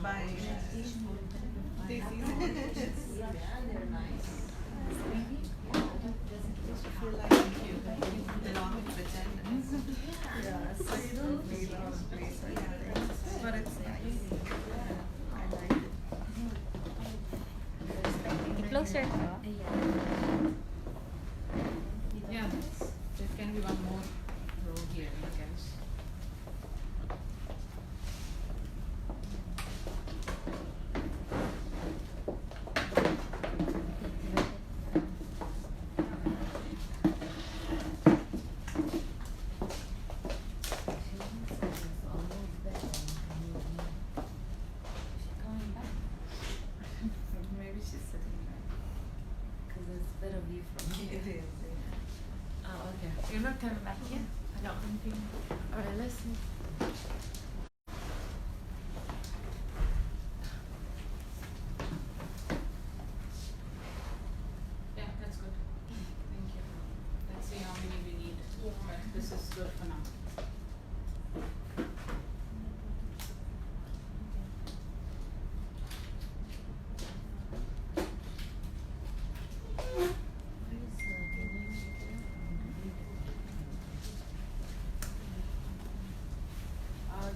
by this They're nice. feel like you belong in pretend. Yeah, so you don't feel out of place. But it's nice. I like it. Closer. Yeah, there can be one more row here, I guess. Maybe she's sitting there. Because it's a better view from here. It is. Oh, okay. You're not coming back here? I don't think. Alright, let's see. Yeah, that's good. Thank you. Let's see how many we need. But this is good for now.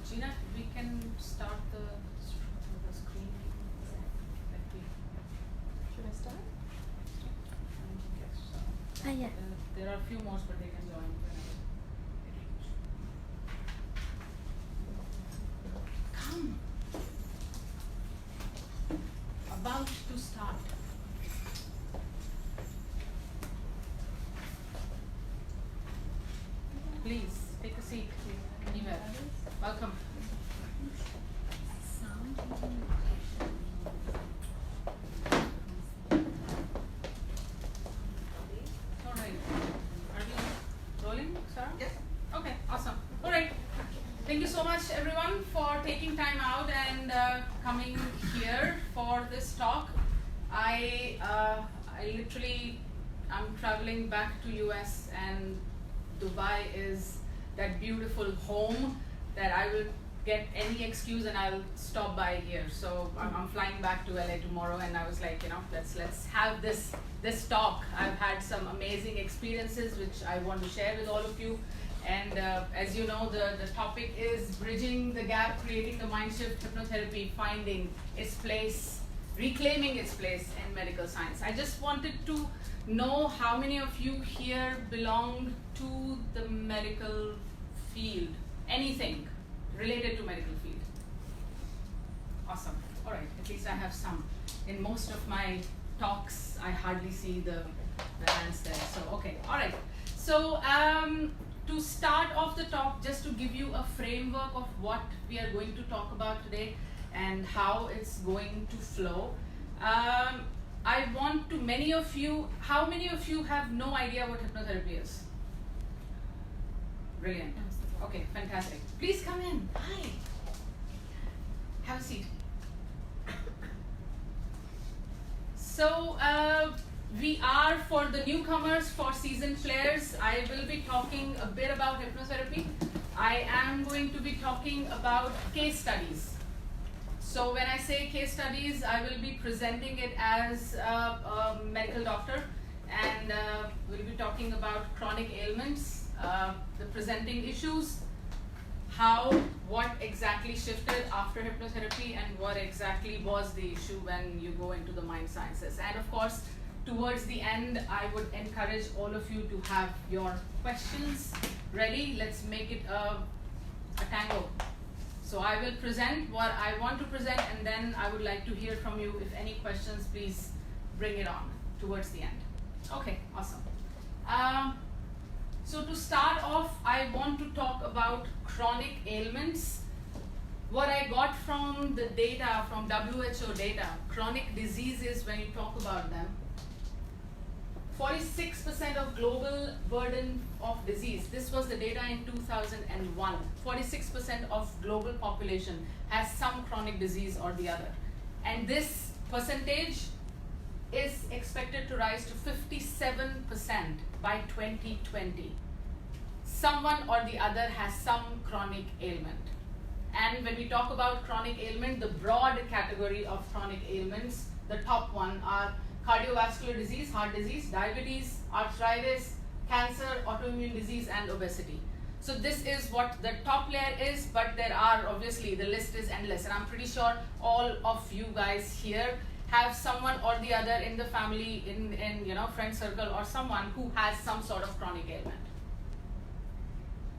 Gina, we can start the screen. Should I start? Yes, so. Yeah. There are a few more, but they can join whenever they reach. Come. About to start. Please take a seat anywhere. Welcome. All right. Are we rolling, Sarah? Yes. Okay, awesome. All right. Thank you so much, everyone, for taking time out and coming here for this talk. I literally, I'm traveling back to US, and Dubai is that beautiful home that I will get any excuse and I'll stop by here. So I'm flying back to LA tomorrow, and I was like, let's have this talk. I've had some amazing experiences which I want to share with all of you. And as you know, the topic is bridging the gap, creating the mind shift, hypnotherapy, finding its place, reclaiming its place in medical science. I just wanted to know how many of you here belong to the medical field, anything related to medical field. Awesome. All right, at least I have some. In most of my talks, I hardly see the hands there. So, okay, all right. So, to start off the talk, just to give you a framework of what we are going to talk about today and how it's going to flow. I want to, how many of you have no idea what hypnotherapy is? Brilliant. Okay, fantastic. Please come in. Hi. Have a seat. So, we are, for the newcomers, for seasoned players, I will be talking a bit about hypnotherapy. I am going to be talking about case studies. So when I say case studies, I will be presenting it as a medical doctor, and we'll be talking about chronic ailments, the presenting issues, what exactly shifted after hypnotherapy, and what exactly was the issue when you go into the mind sciences. And of course, towards the end, I would encourage all of you to have your questions ready. Let's make it a tango. So I will present what I want to present, and then I would like to hear from you. If any questions, please bring it on towards the end. Okay, awesome. So to start off, I want to talk about chronic ailments. What I got from the data, from WHO data, chronic diseases, when you talk about them, 46% of global burden of disease. This was the data in 2001. 46% of global population has some chronic disease or the other. And this percentage is expected to rise to 57% by 2020. Someone or the other has some chronic ailment. And when we talk about chronic ailment, the broad category of chronic ailments, the top one are cardiovascular disease, heart disease, diabetes, arthritis, cancer, autoimmune disease, and obesity. So this is what the top layer is, but there are obviously, the list is endless, and I'm pretty sure all of you guys here have someone or the other in the family, in friend circle, or someone who has some sort of chronic ailment.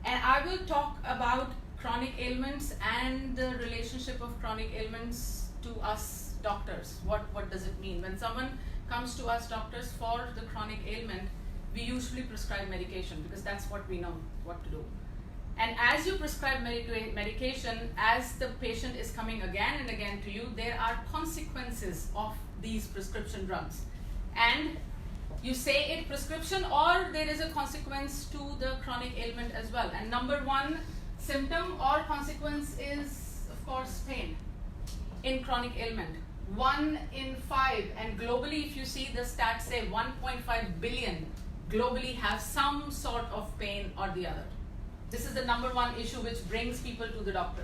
And I will talk about chronic ailments and the relationship of chronic ailments to us doctors. What does it mean? When someone comes to us doctors for the chronic ailment, we usually prescribe medication because that's what we know what to do. And as you prescribe medication, as the patient is coming again and again to you, there are consequences of these prescription drugs. And you say it prescription, or there is a consequence to the chronic ailment as well. And number one symptom or consequence is, of course, pain in chronic ailment. 1 in 5, and globally, if you see the stats say 1.5 billion globally have some sort of pain or the other. This is the number one issue which brings people to the doctor.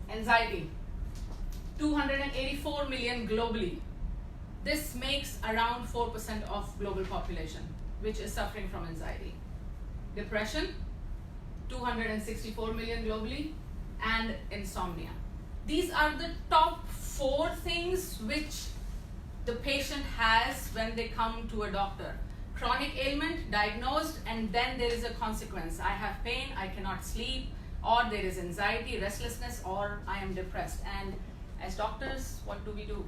Anxiety, 284 million globally. This makes around 4% of global population which is suffering from anxiety. Depression, 264 million globally, and insomnia. These are the top 4 things which the patient has when they come to a doctor. Chronic ailment diagnosed, and then there is a consequence. I have pain, I cannot sleep, or there is anxiety, restlessness, or I am depressed. And as doctors, what do we do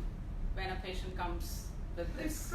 when a patient comes with this?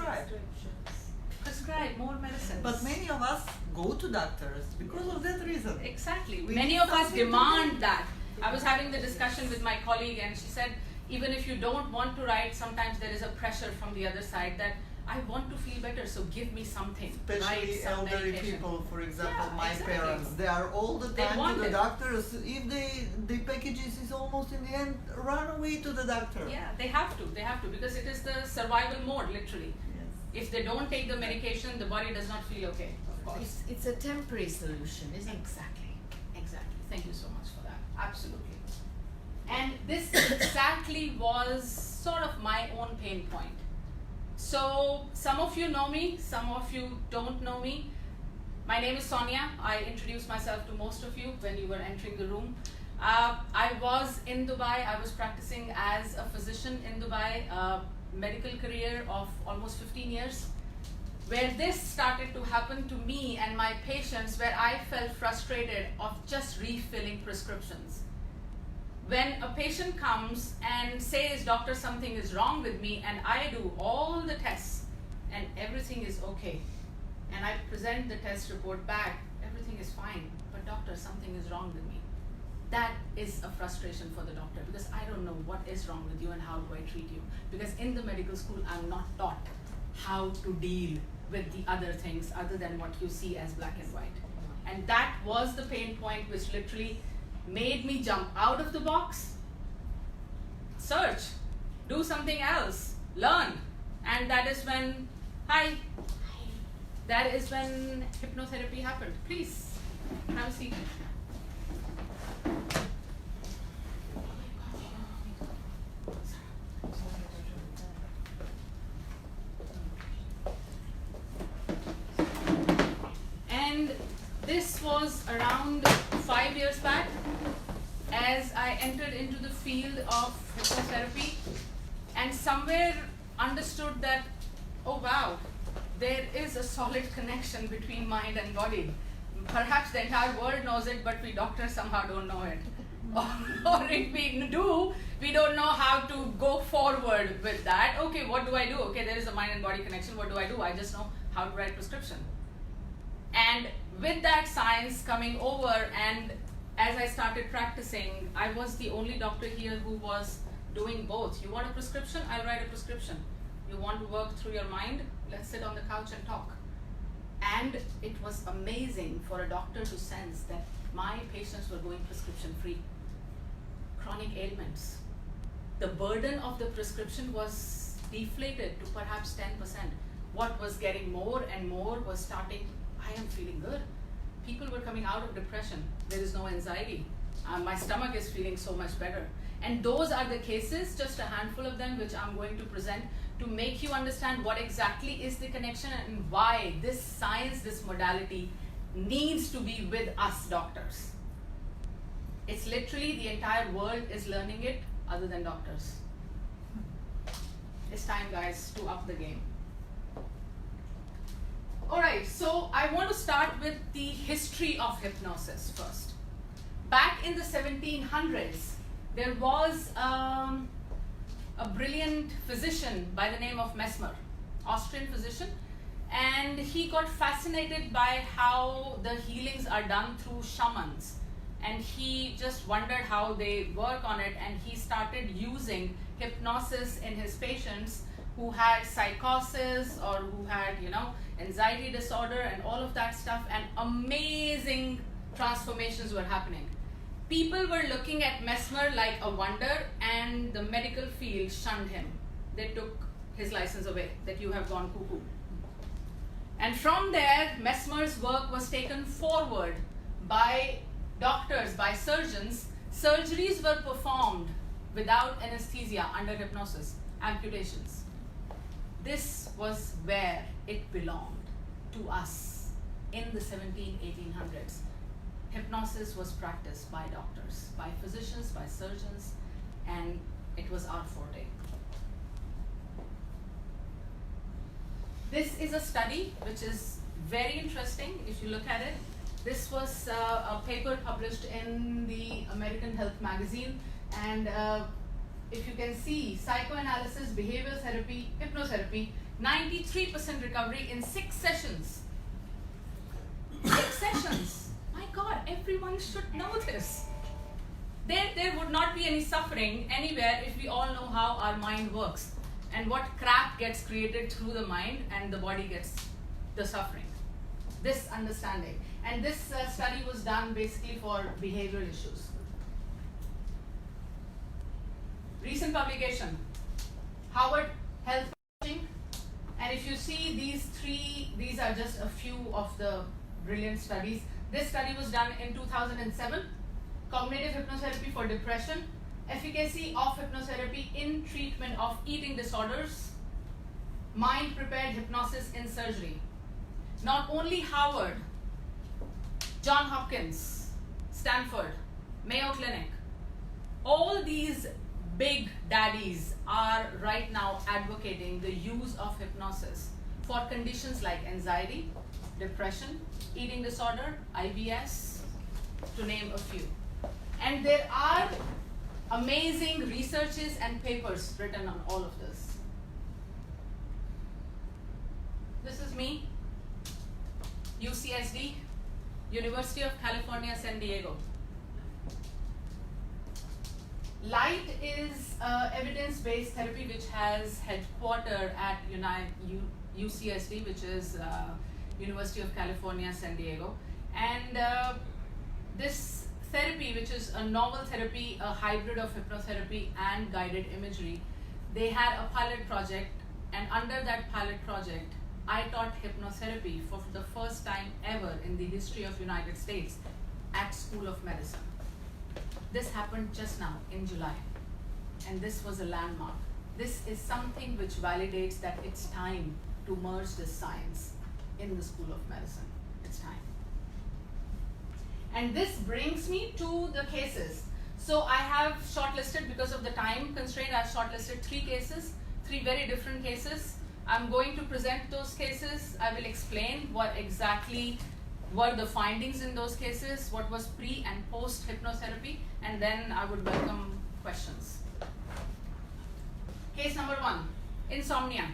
Prescribe more medicines. But many of us go to doctors because of that reason. Exactly. We Many need of us something to demand do. that. I was having the discussion with my colleague, and she said, even if you don't want to write, sometimes there is a pressure from the other side that I want to feel better, so give me something. Write Especially some elderly medication. people, for example, Yeah, my exactly. parents, they are all the They time want to the it. doctors. If the packages is almost in the end, run away to the doctor. Yeah, they have to, because it is the survival mode, literally. Yes. If they don't take the medication, the body does not feel okay, of course. It's a temporary solution, isn't it? Exactly. Thank you so much for that. Absolutely. And this exactly was sort of my own pain point. So some of you know me, some of you don't know me. My name is Sonia. I introduced myself to most of you when you were entering the room. I was in Dubai. I was practicing as a physician in Dubai, a medical career of almost 15 years, where this started to happen to me and my patients, where I felt frustrated of just refilling prescriptions. When a patient comes and says, doctor, something is wrong with me, and I do all the tests and everything is okay, and I present the test report back, everything is fine, but doctor, something is wrong with me. That is a frustration for the doctor, because I don't know what is wrong with you and how do I treat you, because in the medical school I'm not taught how to deal with the other things other than what you see as black and white. And that was the pain point which literally made me jump out of the box, search, do something else, learn. And that is when, that is when hypnotherapy happened. Please, have a seat. And this was around 5 years back, as I entered into the field of hypnotherapy, and somewhere understood that, oh wow, there is a solid connection between mind and body. Perhaps the entire world knows it, but we doctors somehow don't know it. Or if we do, we don't know how to go forward with that. Okay, what do I do? Okay, there is a mind and body connection. What do? I just know how to write prescription. And with that science coming over, and as I started practicing, I was the only doctor here who was doing both. You want a prescription? I'll write a prescription. You want to work through your mind? Let's sit on the couch and talk. And it was amazing for a doctor to sense that my patients were going prescription free. Chronic ailments. The burden of the prescription was deflated to perhaps 10%. What was getting more and more was starting, I am feeling good. People were coming out of depression. There is no anxiety. My stomach is feeling so much better. And those are the cases, just a handful of them, which I'm going to present to make you understand what exactly is the connection and why this science, this modality needs to be with us doctors. It's literally the entire world is learning it other than doctors. It's time, guys, to up the game. All right, so I want to start with the history of hypnosis first. Back in the 1700s, there was a brilliant physician by the name of Mesmer, Austrian physician, and he got fascinated by how the healings are done through shamans, and he just wondered how they work on it, and he started using hypnosis in his patients who had psychosis or who had, anxiety disorder and all of that stuff, and amazing transformations were happening. People were looking at Mesmer like a wonder, and the medical field shunned him. They took his license away, that you have gone cuckoo. And from there, Mesmer's work was taken forward by doctors, by surgeons. Surgeries were performed without anesthesia under hypnosis, amputations. This was where it belonged to us in the 1800s. Hypnosis was practiced by doctors, by physicians, by surgeons, and it was our forte. This is a study which is very interesting if you look at it. This was a paper published in the American Health magazine, and if you can see, psychoanalysis, behavioral therapy, hypnotherapy, 93% recovery in 6 sessions. 6 sessions. My God, everyone should know this. There would not be any suffering anywhere if we all know how our mind works and what crap gets created through the mind and the body gets the suffering. This understanding. And this study was done basically for behavioral issues. Recent publication, Harvard Health Publishing. And if you see these are just a few of the brilliant studies. This study was done in 2007. Cognitive hypnotherapy for depression. Efficacy of hypnotherapy in treatment of eating disorders. Mind-prepared hypnosis in surgery. Not only Harvard, John Hopkins, Stanford, Mayo Clinic, all these big daddies are right now advocating the use of hypnosis for conditions like anxiety, depression, eating disorder, IBS, to name a few. And there are amazing researches and papers written on all of this. This is me, UCSD, University of California, San Diego. Light is evidence-based therapy which has headquartered at UCSD, which is University of California, San Diego. And this therapy, which is a novel therapy, a hybrid of hypnotherapy and guided imagery, they had a pilot project, and under that pilot project, I taught hypnotherapy for the first time ever in the history of United States at School of Medicine. This happened just now in July, and this was a landmark. This is something which validates that it's time to merge this science in the School of Medicine. It's time. And this brings me to the cases. So I have shortlisted, because of the time constraint, I've shortlisted 3 cases, 3 very different cases. I'm going to present those cases. I will explain what exactly were the findings in those cases, what was pre and post hypnotherapy, and then I would welcome questions. Case number 1, insomnia.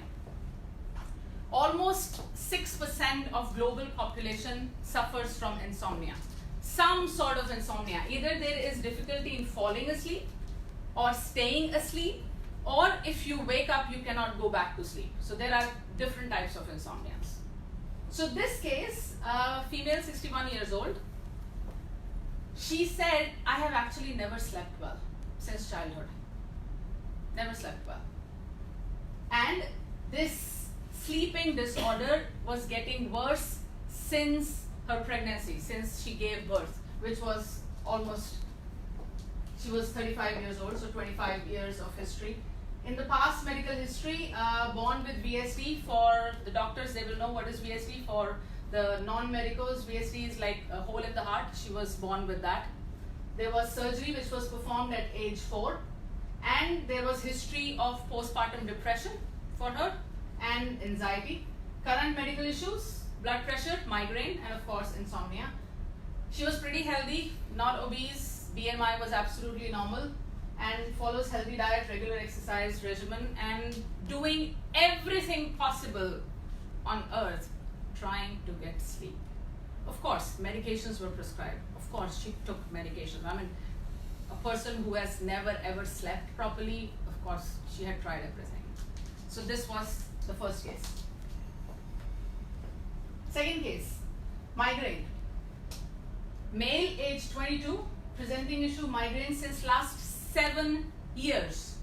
Almost 6% of global population suffers from insomnia. Some sort of insomnia. Either there is difficulty in falling asleep or staying asleep, or if you wake up, you cannot go back to sleep. So there are different types of insomnias. So this case, female 61 years old, she said, I have actually never slept well since childhood. Never slept well. And this sleeping disorder was getting worse since her pregnancy, since she gave birth, which was almost She was 35 years old, so 25 years of history. In the past medical history, born with VSD. For the doctors, they will know what is VSD. For the non-medicals, VSD is like a hole in the heart. She was born with that. There was surgery which was performed at age 4. And there was history of postpartum depression for her and anxiety. Current medical issues, blood pressure, migraine, and of course insomnia. She was pretty healthy, not obese, BMI was absolutely normal, and follows healthy diet, regular exercise regimen, and doing everything possible on earth trying to get sleep. Of course, medications were prescribed. Of course, she took medications. I mean, a person who has never ever slept properly, of course, she had tried everything. So this was the first case. Second case, migraine. Male, age 22, presenting issue migraine since last 7 years.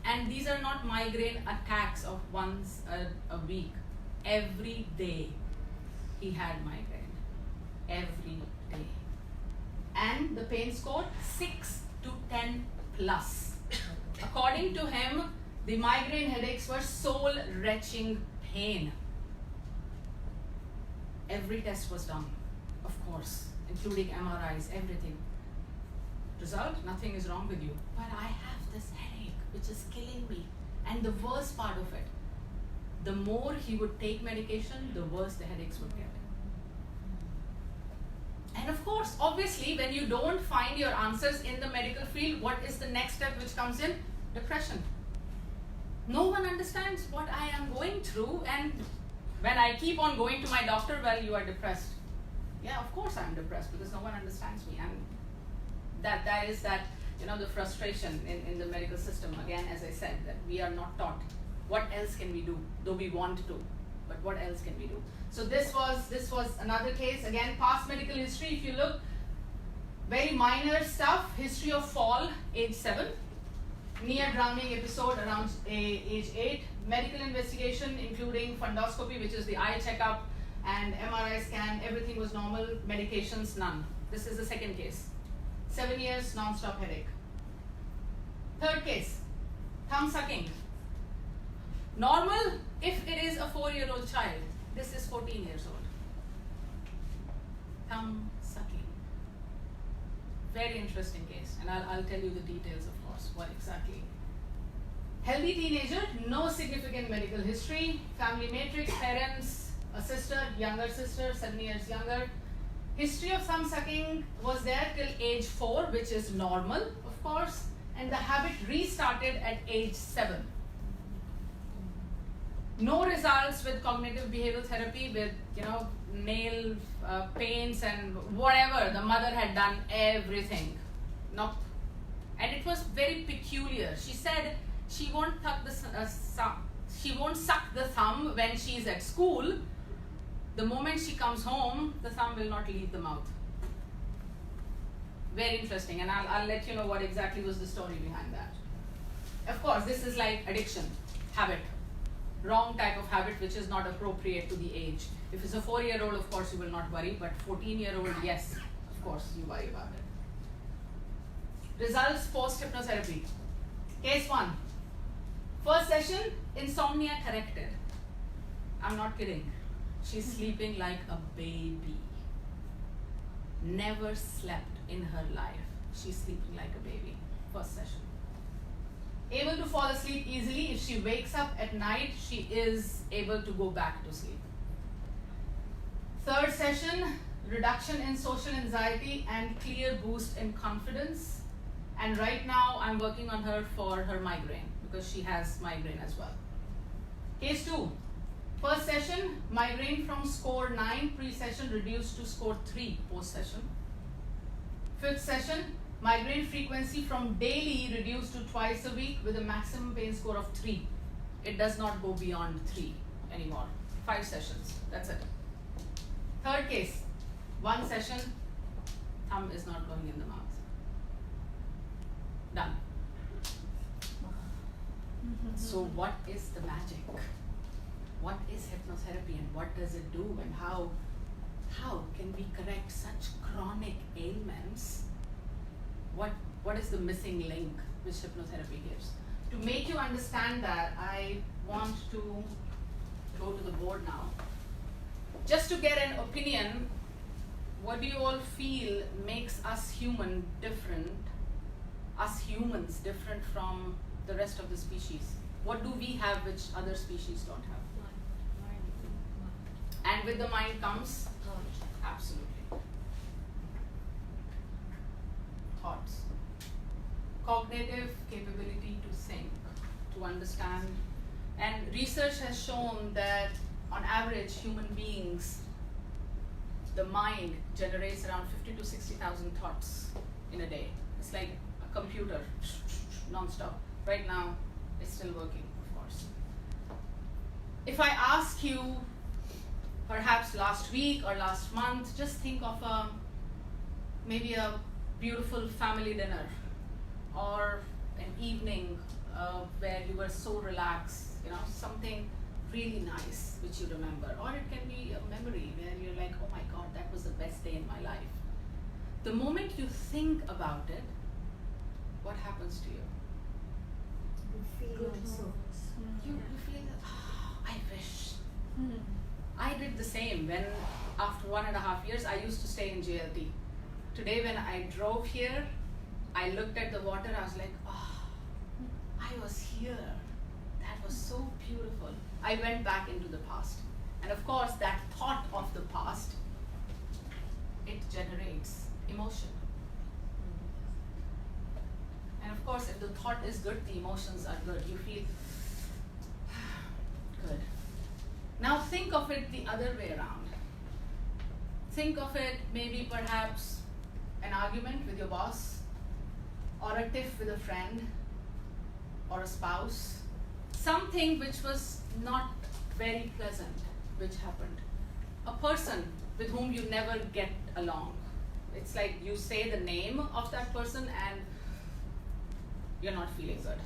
And these are not migraine attacks of once a week. Every day he had migraine. Every day. And the pain score 6 to 10 plus. According to him, the migraine headaches were soul-wrenching pain. Every test was done, of course, including MRIs, everything. Result, nothing is wrong with you. But I have this headache, which is killing me. And the worst part of it, the more he would take medication, the worse the headaches would get. And of course, obviously, when you don't find your answers in the medical field, what is the next step which comes in? Depression. No one understands what I am going through, and when I keep on going to my doctor, well, you are depressed. Yeah, of course I'm depressed because no one understands me. And that is the frustration in the medical system. Again, as I said, that we are not taught what else can we do, though we want to, but what else can we do? So this was another case. Again, past medical history, if you look, very minor stuff, history of fall, age 7, near drowning episode around age 8, medical investigation including fundoscopy, which is the eye checkup, and MRI scan, everything was normal, medications, none. This is the second case. 7 years, non-stop headache. Third case, thumb sucking. Normal if it is a 4-year-old child. This is 14 years old. Thumb sucking. Very interesting case, and I'll tell you the details, of course, what exactly. Healthy teenager, no significant medical history, family matrix, parents, a sister, younger sister, 7 years younger. History of thumb sucking was there till age 4, which is normal, of course, and the habit restarted at age 7. No results with cognitive behavioral therapy, with nail paints and whatever. The mother had done everything. Nope. And it was very peculiar. She said she won't suck the thumb when she is at school. The moment she comes home, the thumb will not leave the mouth. Very interesting, and I'll let you know what exactly was the story behind that. Of course, this is like addiction, habit. Wrong type of habit which is not appropriate to the age. If it's a 4-year-old, of course you will not worry, but 14-year-old, yes, of course you worry about it. Results post hypnotherapy. Case 1. First session, insomnia corrected. I'm not kidding. She's sleeping like a baby. Never slept in her life. She's sleeping like a baby. First session. Able to fall asleep easily. If she wakes up at night, she is able to go back to sleep. Third session, reduction in social anxiety and clear boost in confidence. And right now, I'm working on her for her migraine because she has migraine as well. Case 2. First session, migraine from score 9 pre-session reduced to score 3 post-session. Fifth session, migraine frequency from daily reduced to twice a week with a maximum pain score of 3. It does not go beyond 3 anymore. 5 sessions, that's it. Third case, 1 session, thumb is not going in the mouth. Done. So what is the magic? What is hypnotherapy and what does it do, and how can we correct such chronic ailments? What What is the missing link which hypnotherapy gives? To make you understand that, I want to go to the board now. Just to get an opinion, what do you all feel makes us humans different from the rest of the species? What do we have which other species don't have? And with the mind comes? Absolutely. Thoughts. Cognitive capability to think, to understand. And research has shown that on average, human beings, the mind generates around 50 to 60,000 thoughts in a day. It's like a computer, non-stop. Right now, it's still working, of course. If I ask you, perhaps last week or last month, just think of maybe a beautiful family dinner or an evening where you were so relaxed, something really nice which you remember. Or it can be a memory where you're like, oh my God, that was the best day in my life. The moment you think about it, what happens to you? You feel also. You feel, I wish. I did the same when after 1.5 years, I used to stay in JLT. Today when I drove here, I looked at the water, I was like, I was here. That was so beautiful. I went back into the past. And of course, that thought of the past, it generates emotion. And of course, if the thought is good, the emotions are good. You feel good. Now think of it the other way around. Think of it maybe perhaps an argument with your boss, or a tiff with a friend, or a spouse. Something which was not very pleasant, which happened. A person with whom you never get along. It's like you say the name of that person and you're not feeling good.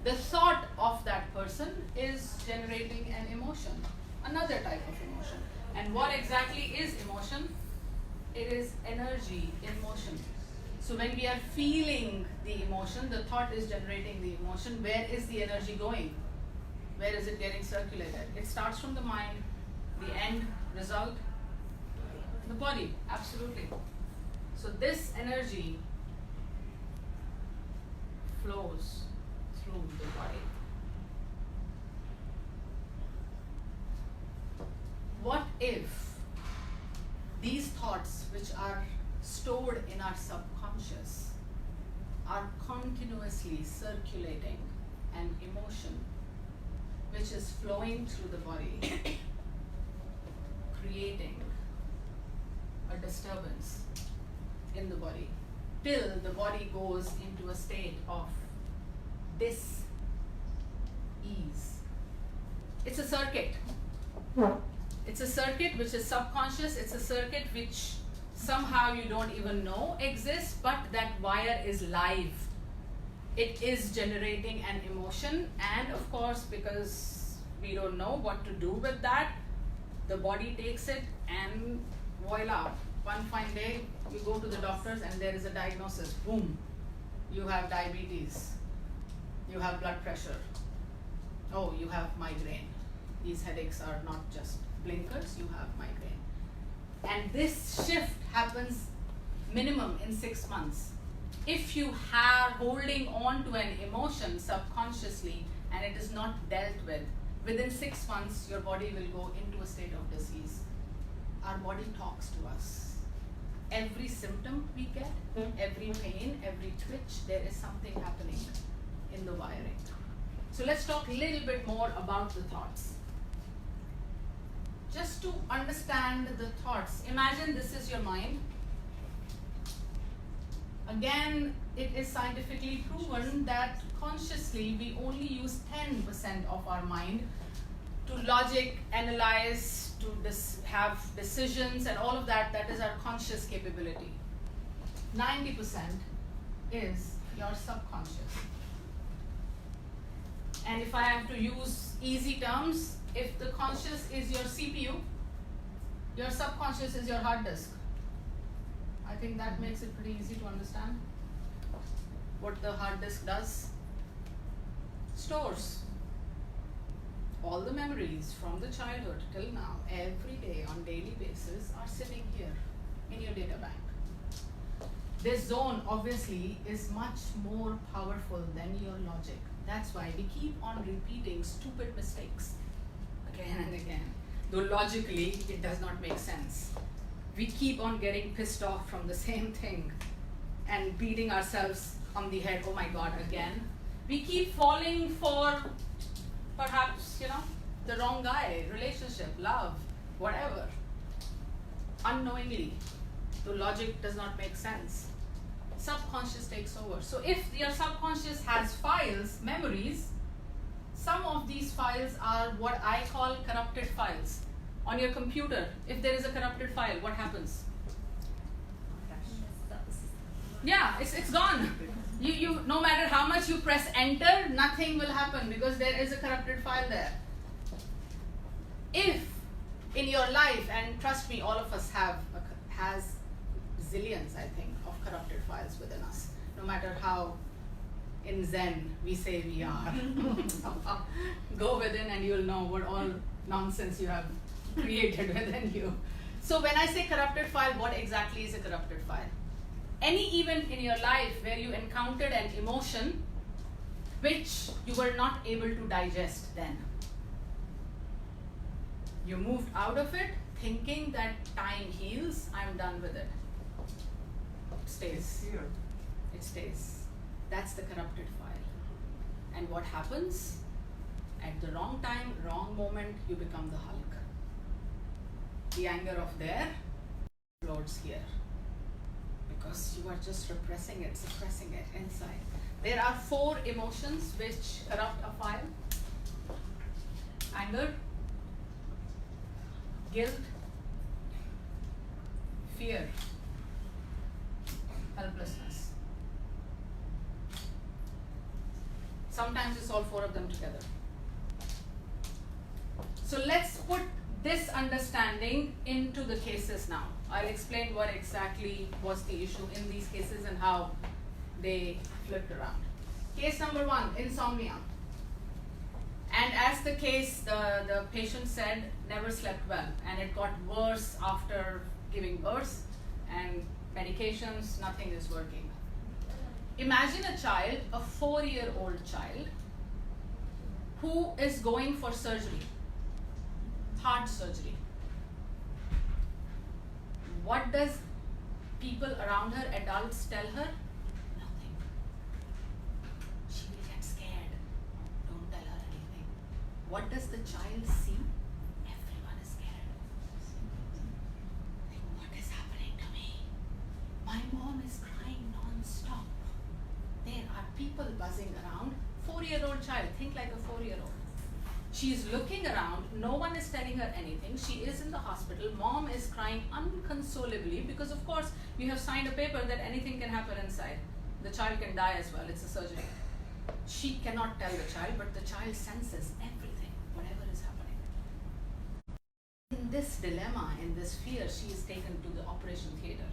The thought of that person is generating an emotion, another type of emotion. And what exactly is emotion? It is energy in motion. So when we are feeling the emotion, the thought is generating the emotion. Where is the energy going? Where is it getting circulated? It starts from the mind, the end result, the body, absolutely. So this energy flows through the body. What if these thoughts, which are stored in our subconscious, are continuously circulating an emotion which is flowing through the body, creating a disturbance in the body, till the body goes into a state of dis-ease. It's a circuit. It's a circuit which is subconscious. It's a circuit which somehow you don't even know exists, but that wire is live. It is generating an emotion, and of course, because we don't know what to do with that, the body takes it, and voila, one fine day you go to the doctors and there is a diagnosis. Boom, you have diabetes, you have blood pressure, oh, you have migraine. These headaches are not just blinkers, you have migraine. And this shift happens minimum in 6 months. If you are holding on to an emotion subconsciously and it is not dealt with, within 6 months your body will go into a state of disease. Our body talks to us. Every symptom we get, every pain, every twitch, there is something happening in the wiring. So let's talk a little bit more about the thoughts. Just to understand the thoughts, imagine this is your mind. Again, it is scientifically proven that consciously we only use 10% of our mind to logic, analyze, to have decisions and all of that. That is our conscious capability. 90% is your subconscious. And if I have to use easy terms, if the conscious is your CPU, your subconscious is your hard disk. I think that makes it pretty easy to understand. what the hard disk does? Stores all the memories from the childhood till now, every day on daily basis, are sitting here in your data bank. This zone obviously is much more powerful than your logic. That's why we keep on repeating stupid mistakes again and again. Though logically it does not make sense. We keep on getting pissed off from the same thing and beating ourselves on the head. Oh my God, again. We keep falling for perhaps, the wrong guy, relationship, love, whatever. Unknowingly, the logic does not make sense. Subconscious takes over. So if your subconscious has files, memories, some of these files are what I call corrupted files. On your computer, if there is a corrupted file, what happens? Yeah, it's gone. You no matter how much you press enter, nothing will happen because there is a corrupted file there. If in your life, and trust me, all of us has zillions, I think, of corrupted files within us, no matter how in Zen we say we are. Go within and you'll know what all nonsense you have created within you. So when I say corrupted file, what exactly is a corrupted file? Any event in your life where you encountered an emotion which you were not able to digest then. You moved out of it thinking that time heals, I'm done with it. It stays. It stays. That's the corrupted file. And what happens? At the wrong time, wrong moment, you become the Hulk. The anger of there explodes here. Because you are just repressing it, suppressing it inside. There are 4 emotions which corrupt a file. Anger, guilt, fear, helplessness. Sometimes it's all 4 of them together. So let's put this understanding into the cases now. I'll explain what exactly was the issue in these cases and how they flipped around. Case number 1, insomnia. And as the case, the patient said, never slept well, and it got worse after giving birth, and medications, nothing is working. Imagine a child, a 4-year-old child, who is going for surgery, heart surgery. What does people around her, adults, tell her? Nothing. She will get scared. Don't tell her anything. What does the child see? Everyone is scared. Like, what is happening to me? My mom is crying non-stop. There are people buzzing around. 4-year-old child, think like a 4-year-old. She's looking around, no one is telling her anything. She is in the hospital, mom is crying unconsolably because of course you have signed a paper that anything can happen inside. The child can die as well, it's a surgery. She cannot tell the child, but the child senses everything, whatever is happening. In this dilemma, in this fear, she is taken to the operation theater.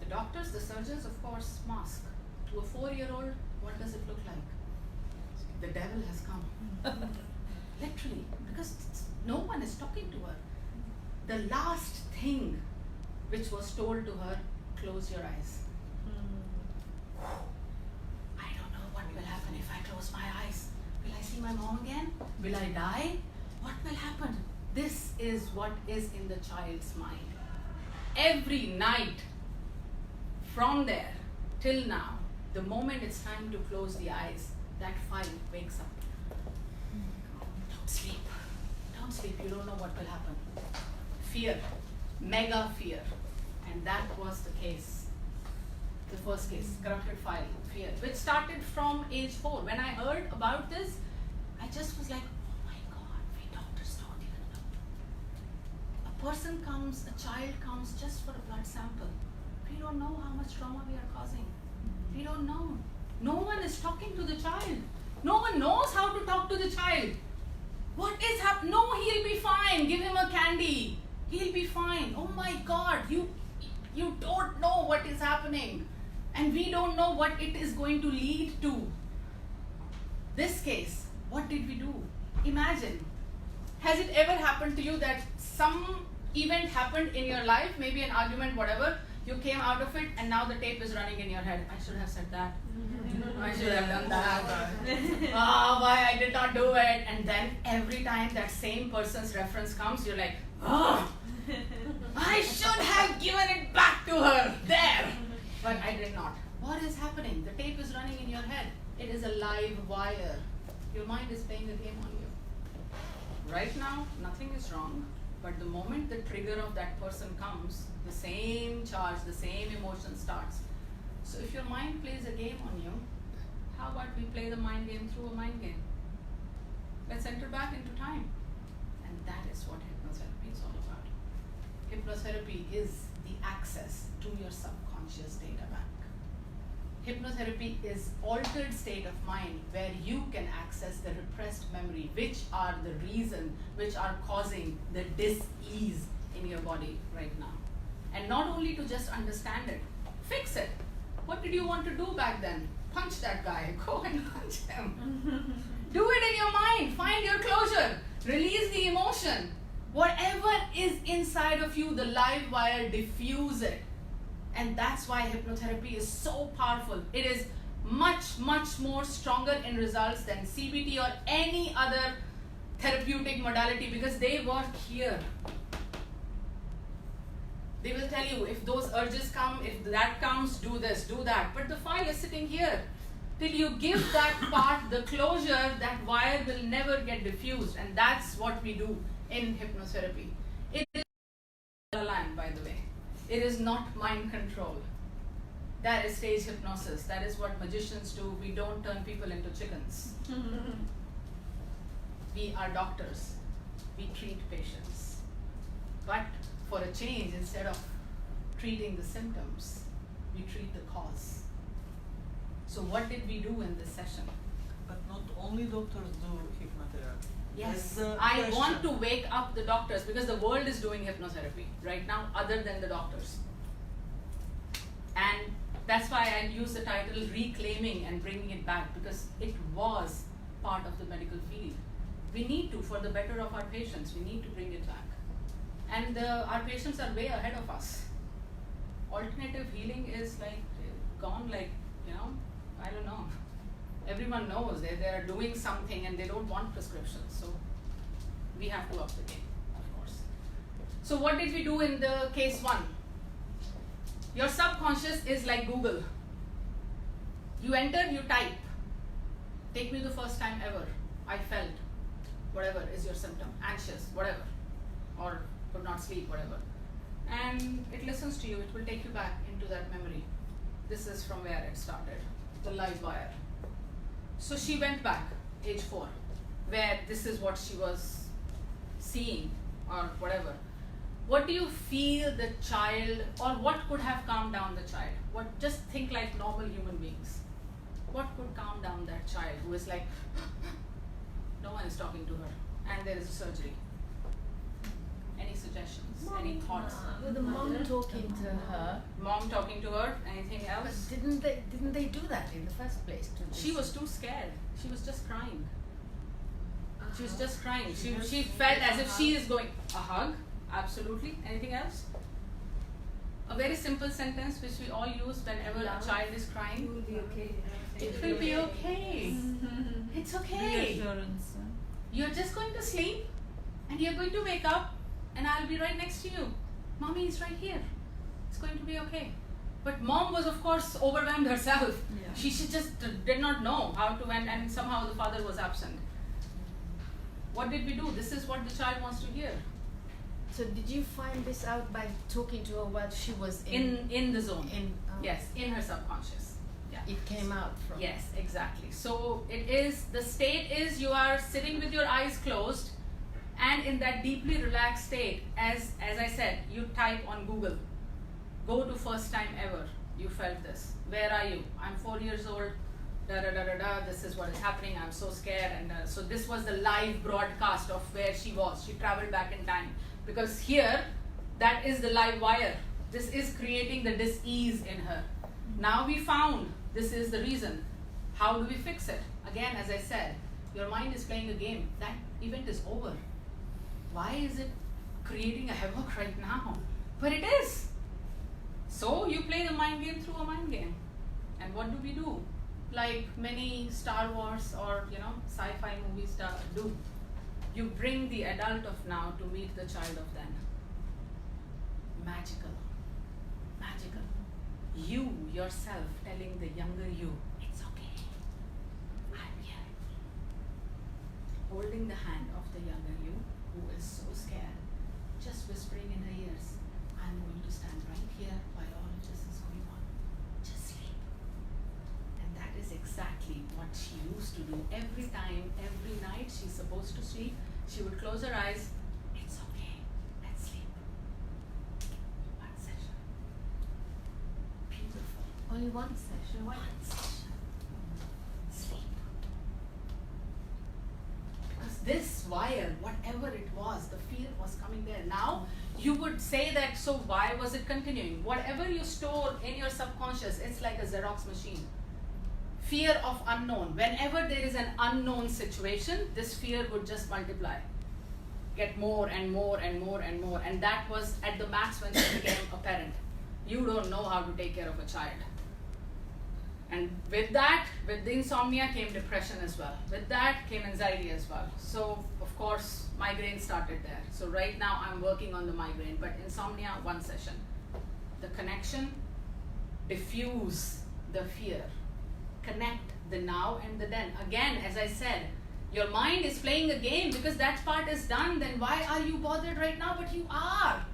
The doctors, the surgeons, of course, mask. To a 4-year-old, what does it look like? The devil has come. Literally, because no one is talking to her. The last thing which was told to her, close your eyes. I don't know what will happen if I close my eyes. Will I see my mom again? Will I die? What will happen? This is what is in the child's mind. Every night, from there till now, the moment it's time to close the eyes, that file wakes up. Don't sleep. Don't sleep. You don't know what will happen. Fear. Mega fear. And that was the case. The first case, corrupted file, fear, which started from age 4. When I heard about this, I just was like, oh my God, we doctors don't even know. A person comes, a child comes just for a blood sample. We don't know how much trauma we are causing. We don't know. No one is talking to the child. No one knows how to talk to the child. What is happening? No, he'll be fine. Give him a candy. He'll be fine. Oh my God, you don't know what is happening. And we don't know what it is going to lead to. This case, what did we do? Imagine, has it ever happened to you that some event happened in your life, maybe an argument, whatever, you came out of it and now the tape is running in your head. I should have said that. I should have done that. Why I did not do it. And then every time that same person's reference comes, you're like, oh, I should have given it back to her there. But I did not. What is happening? The tape is running in your head. It is a live wire. Your mind is playing a game on you. Right now, nothing is wrong. But the moment the trigger of that person comes, the same charge, the same emotion starts. So if your mind plays a game on you, how about we play the mind game through a mind game? Let's enter back into time. And that is what hypnotherapy is all about. Hypnotherapy is the access to your subconscious data bank. Hypnotherapy is altered state of mind where you can access the repressed memory, which are the reason, which are causing the dis-ease in your body right now. And not only to just understand it, fix it. What did you want to do back then? Punch that guy, go and punch him. Do it in your mind, find your closure, release the emotion. Whatever is inside of you, the live wire, diffuse it. And that's why hypnotherapy is so powerful. It is much, much more stronger in results than CBT or any other therapeutic modality because they work here. They will tell you if those urges come, if that comes, do this, do that. But the file is sitting here. Till you give that part the closure, that wire will never get diffused. And that's what we do in hypnotherapy. It is land, by the way. It is not mind control. That is stage hypnosis. That is what magicians do. We don't turn people into chickens. We are doctors. We treat patients. But for a change, instead of treating the symptoms, we treat the cause. So what did we do in this session? But not only doctors do hypnotherapy. Yes, That's the I question. want to wake up the doctors because the world is doing hypnotherapy right now other than the doctors. And that's why I use the title Reclaiming and Bringing It Back because it was part of the medical field. We need to, for the better of our patients, we need to bring it back. And our patients are way ahead of us. Alternative healing is like gone like, I don't know. Everyone knows they are doing something and they don't want prescriptions. So we have to up the game, of course. So what did we do in the case 1? Your subconscious is like Google. You enter, you type. Take me the first time ever. I felt, whatever is your symptom, anxious, whatever, or could not sleep, whatever. And it listens to you. It will take you back into that memory. This is from where it started, the live wire. So she went back, age 4, where this is what she was seeing or whatever. What do you feel the child, or what could have calmed down the child? Just think like normal human beings. What could calm down that child who is like, no one is talking to her, and there is a surgery? Any suggestions? Any thoughts? With the mom talking to her. Mom talking to her? Anything But else? didn't they do that in the first place? She was too scared. She was just crying. She was just crying. She felt as if she is going, a hug? Absolutely. Anything else? A very simple sentence which we all use whenever a child is crying. It will be okay. It will be okay. It's okay. Reassurance. You're just going to sleep and you're going to wake up and I'll be right next to you. Mommy is right here. It's going to be okay. But mom was, of course, overwhelmed herself. Yeah. She just did not know how to, and somehow the father was absent. What did we do? This is what the child wants to hear. So did you find this out by talking to her while she was in In the zone. Yes, in her subconscious. Yeah. It came out from. Yes, exactly. So the state is you are sitting with your eyes closed and in that deeply relaxed state, as I said, you type on Google, go to first time ever, you felt this. Where are you? I'm 4 years old, this is what is happening, I'm so scared. And so this was the live broadcast of where she was. She traveled back in time. Because here, that is the live wire. This is creating the dis-ease in her. Now we found this is the reason. How do we fix it? Again, as I said, your mind is playing a game. That event is over. Why is it creating a havoc right now? But it is. So you play the mind game through a mind game. And what do we do? Like many Star Wars or sci-fi movies do. You bring the adult of now to meet the child of then. Magical. Magical. You yourself telling the younger you, it's okay. I'm here. Holding the hand of the younger you who is so scared, just whispering in her ears, I'm going to stand right here while all of this is going on. Just sleep. And that is exactly what she used to do. Every time, every night she's supposed to sleep, she would close her eyes. It's okay. Let's sleep. One session. Beautiful. Only one session. One session. Sleep. Because this wire, whatever it was, the fear was coming there. Now, you would say that, so why was it continuing? Whatever you store in your subconscious, it's like a Xerox machine. Fear of unknown. Whenever there is an unknown situation, this fear would just multiply. Get more and more and more and more. And that was at the max when she became a parent. You don't know how to take care of a child. And with that, with the insomnia came depression as well. With that came anxiety as well. So, of course, migraine started there. So right now I'm working on the migraine, but insomnia, one session. The connection, diffuse the fear. Connect the now and the then. Again, as I said, your mind is playing a game because that part is done. Then why are you bothered right now? But you are.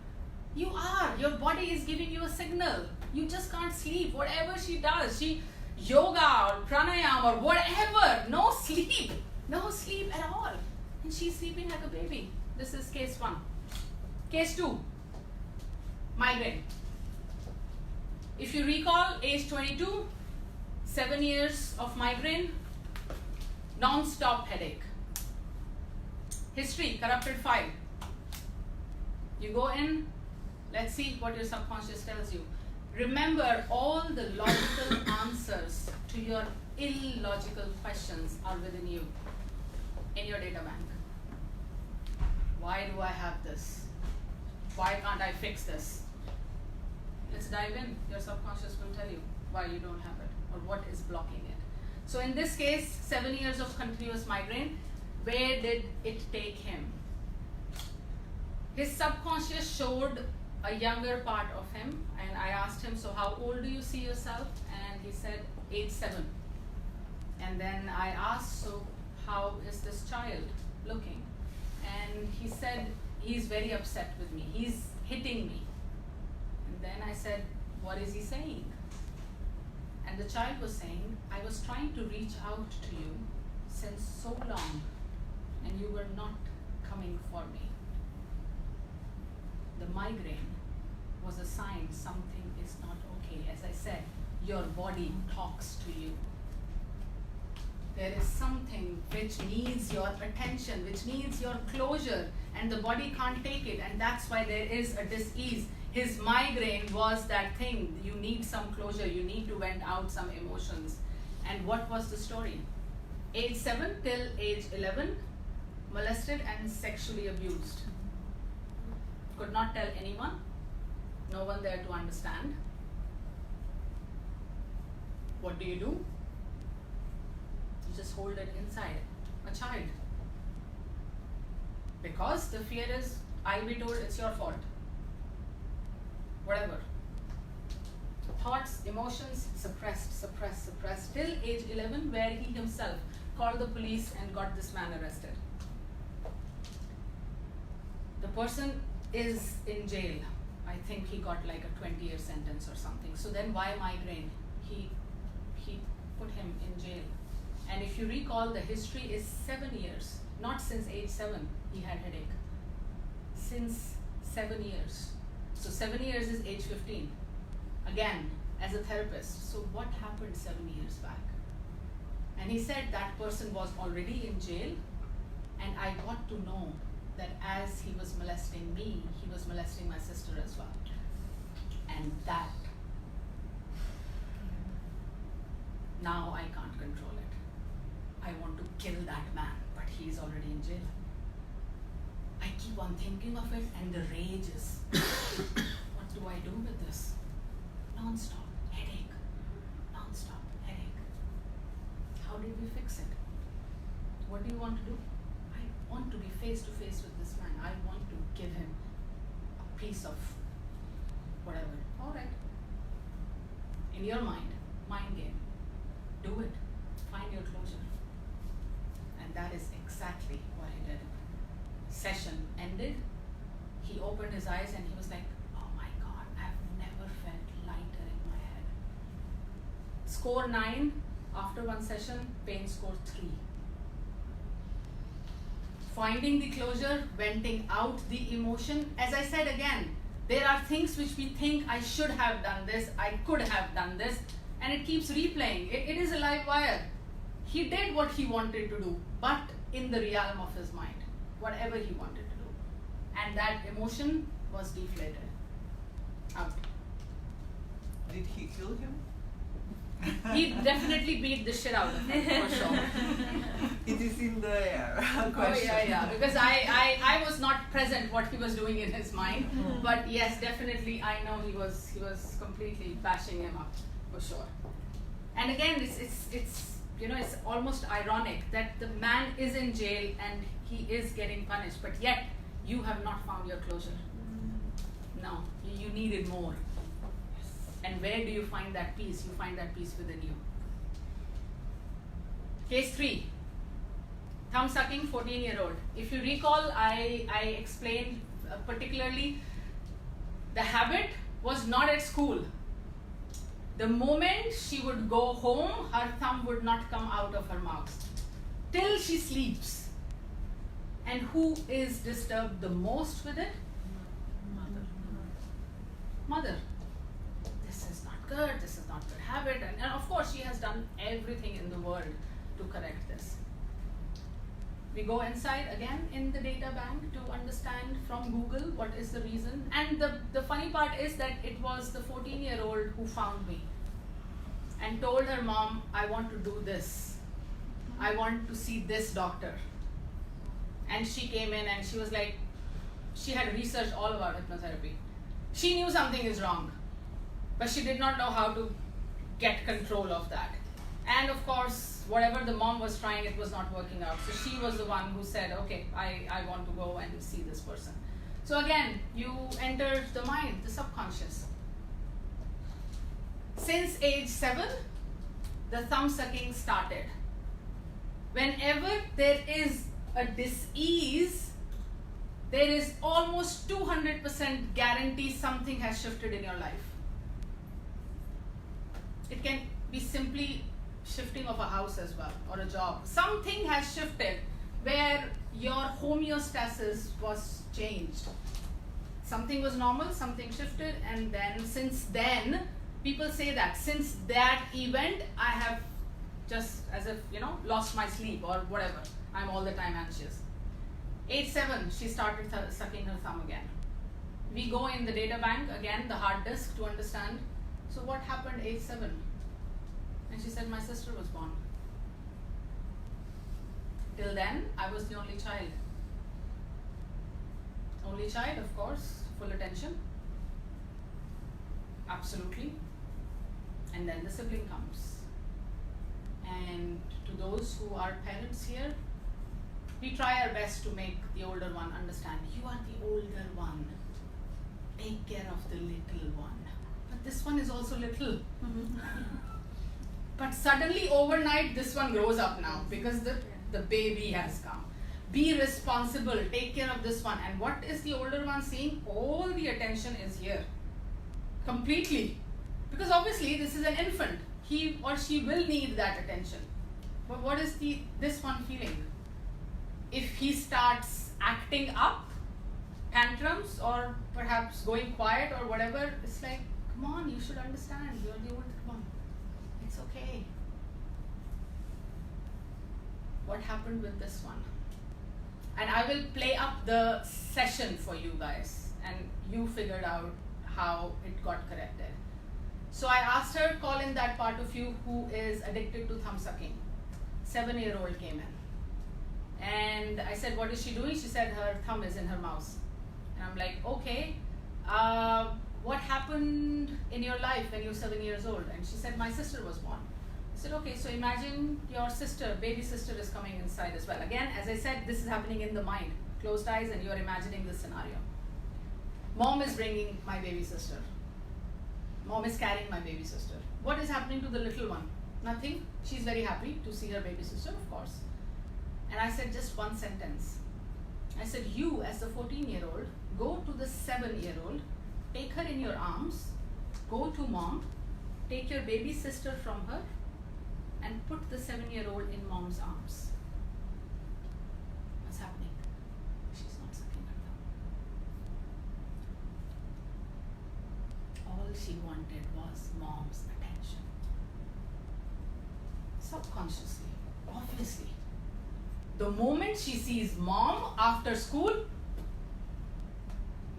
You are. Your body is giving you a signal. You just can't sleep. Whatever she does, yoga or pranayama or whatever, no sleep. No sleep at all. And she's sleeping like a baby. This is case 1. Case 2, migraine. If you recall, age 22, 7 years of migraine, non-stop headache. History, corrupted file. You go in, let's see what your subconscious tells you. Remember, all the logical answers to your illogical questions are within you, in your data bank. Why do I have this? Why can't I fix this? Let's dive in. Your subconscious will tell you why you don't have it or what is blocking it. So in this case, 7 years of continuous migraine, where did it take him? His subconscious showed a younger part of him, and I asked him, so how old do you see yourself? And he said, age 7. And then I asked, so how is this child looking? And he said, he's very upset with me. He's hitting me. And then I said, what is he saying? And the child was saying, I was trying to reach out to you since so long, and you were not coming for me. The migraine was a sign something is not okay. As I said, your body talks to you. There is something which needs your attention, which needs your closure, and the body can't take it, and that's why there is a dis-ease. His migraine was that thing. You need some closure. You need to vent out some emotions. And what was the story? Age 7 till age 11, molested and sexually abused. Could not tell anyone. No one there to understand. What do? You just hold it inside. A child. Because the fear is, I'll be told it's your fault. Whatever. Thoughts, emotions, suppressed, suppressed, suppressed, till age 11, where he himself called the police and got this man arrested. The person is in jail. I think he got like a 20-year sentence or something. So then why migraine? He put him in jail. And if you recall, the history is 7 years. Not since age 7 he had headache. Since 7 years. So 7 years is age 15. Again, as a therapist. So what happened 7 years back? And he said that person was already in jail, and I got to know that as he was molesting me, he was molesting my sister as well. And that Now I can't control it. I want to kill that man, but he's already in jail. I keep on thinking of it and the rage is, what do I do with this? Non-stop headache, non-stop headache. How did we fix it? What do you want to do? I want to be face to face with this man. I want to give him a piece of whatever. All right. In your mind game. Do it. Find your closure. And that is exactly what he did. Session ended. He opened his eyes and he was like, oh my God, I've never felt lighter in my head. Score 9 after one session, pain score 3. Finding the closure, venting out the emotion. As I said again, there are things which we think I should have done this, I could have done this, and it keeps replaying. It is a live wire. He did what he wanted to do, but in the realm of his mind, whatever he wanted to do. And that emotion was deflated. Out. Did he kill him? He definitely beat the shit out of him, for sure. It is in the air. Oh yeah, because I was not present what he was doing in his mind, but yes, definitely I know he was completely bashing him up, for sure. And again, it's you know, it's almost ironic that the man is in jail and he is getting punished, but yet you have not found your closure. No, you needed more. And where do you find that peace? You find that peace within you. Case 3. Thumb sucking 14-year-old. If you recall, I explained particularly the habit was not at school. The moment she would go home, her thumb would not come out of her mouth till she sleeps. And who is disturbed the most with it? Mother. This is not good, this is not good habit, and of course she has done everything in the world to correct this. We go inside again in the data bank to understand from Google what is the reason, and the funny part is that it was the 14-year-old who found me and told her mom, I want to do this, I want to see this doctor. And she came in and she was like, she had researched all about hypnotherapy. She knew something is wrong, but she did not know how to get control of that. And of course, whatever the mom was trying, it was not working out. So she was the one who said, okay, I want to go and see this person. So again, you enter the mind, the subconscious. Since age 7, the thumb sucking started. Whenever there is a dis-ease, there is almost 200% guarantee something has shifted in your life. It can be simply shifting of a house as well, or a job. Something has shifted where your homeostasis was changed. Something was normal, something shifted, and then since then, people say that since that event, I have just as if, you know, lost my sleep or whatever. I'm all the time anxious. Age 7, she started sucking her thumb again. We go in the data bank, again, the hard disk to understand. So what happened age 7? And she said, my sister was born. Till then, I was the only child. Only child, of course, full attention. Absolutely. And then the sibling comes. And to those who are parents here, we try our best to make the older one understand. You are the older one. Take care of the little one. But this one is also little. But suddenly overnight, this one grows up now because the baby has come. Be responsible. Take care of this one. And what is the older one seeing? All the attention is here. Completely. Because obviously this is an infant. He or she will need that attention. But what is this one feeling? If he starts acting up, tantrums, or perhaps going quiet or whatever, it's like, come on, you should understand, you're the older one. It's okay. What happened with this one? And I will play up the session for you guys, and you figured out how it got corrected. So I asked her, call in that part of you who is addicted to thumb sucking. 7-year-old came in. And I said, what is she doing? She said her thumb is in her mouth. And I'm like, okay, what happened in your life when you were 7 years old? And she said, my sister was born. I said, okay, so imagine your sister, baby sister is coming inside as well. Again, as I said, this is happening in the mind. Closed eyes and you're imagining this scenario. Mom is bringing my baby sister. Mom is carrying my baby sister. What is happening to the little one? Nothing. She's very happy to see her baby sister, of course. And I said just one sentence. I said, you as the 14-year-old, go to the 7-year-old, take her in your arms, go to mom, take your baby sister from her, and put the 7-year-old in mom's arms. What's happening? She's not sucking her thumb. All she wanted was mom's attention. Subconsciously, obviously. The moment she sees mom after school,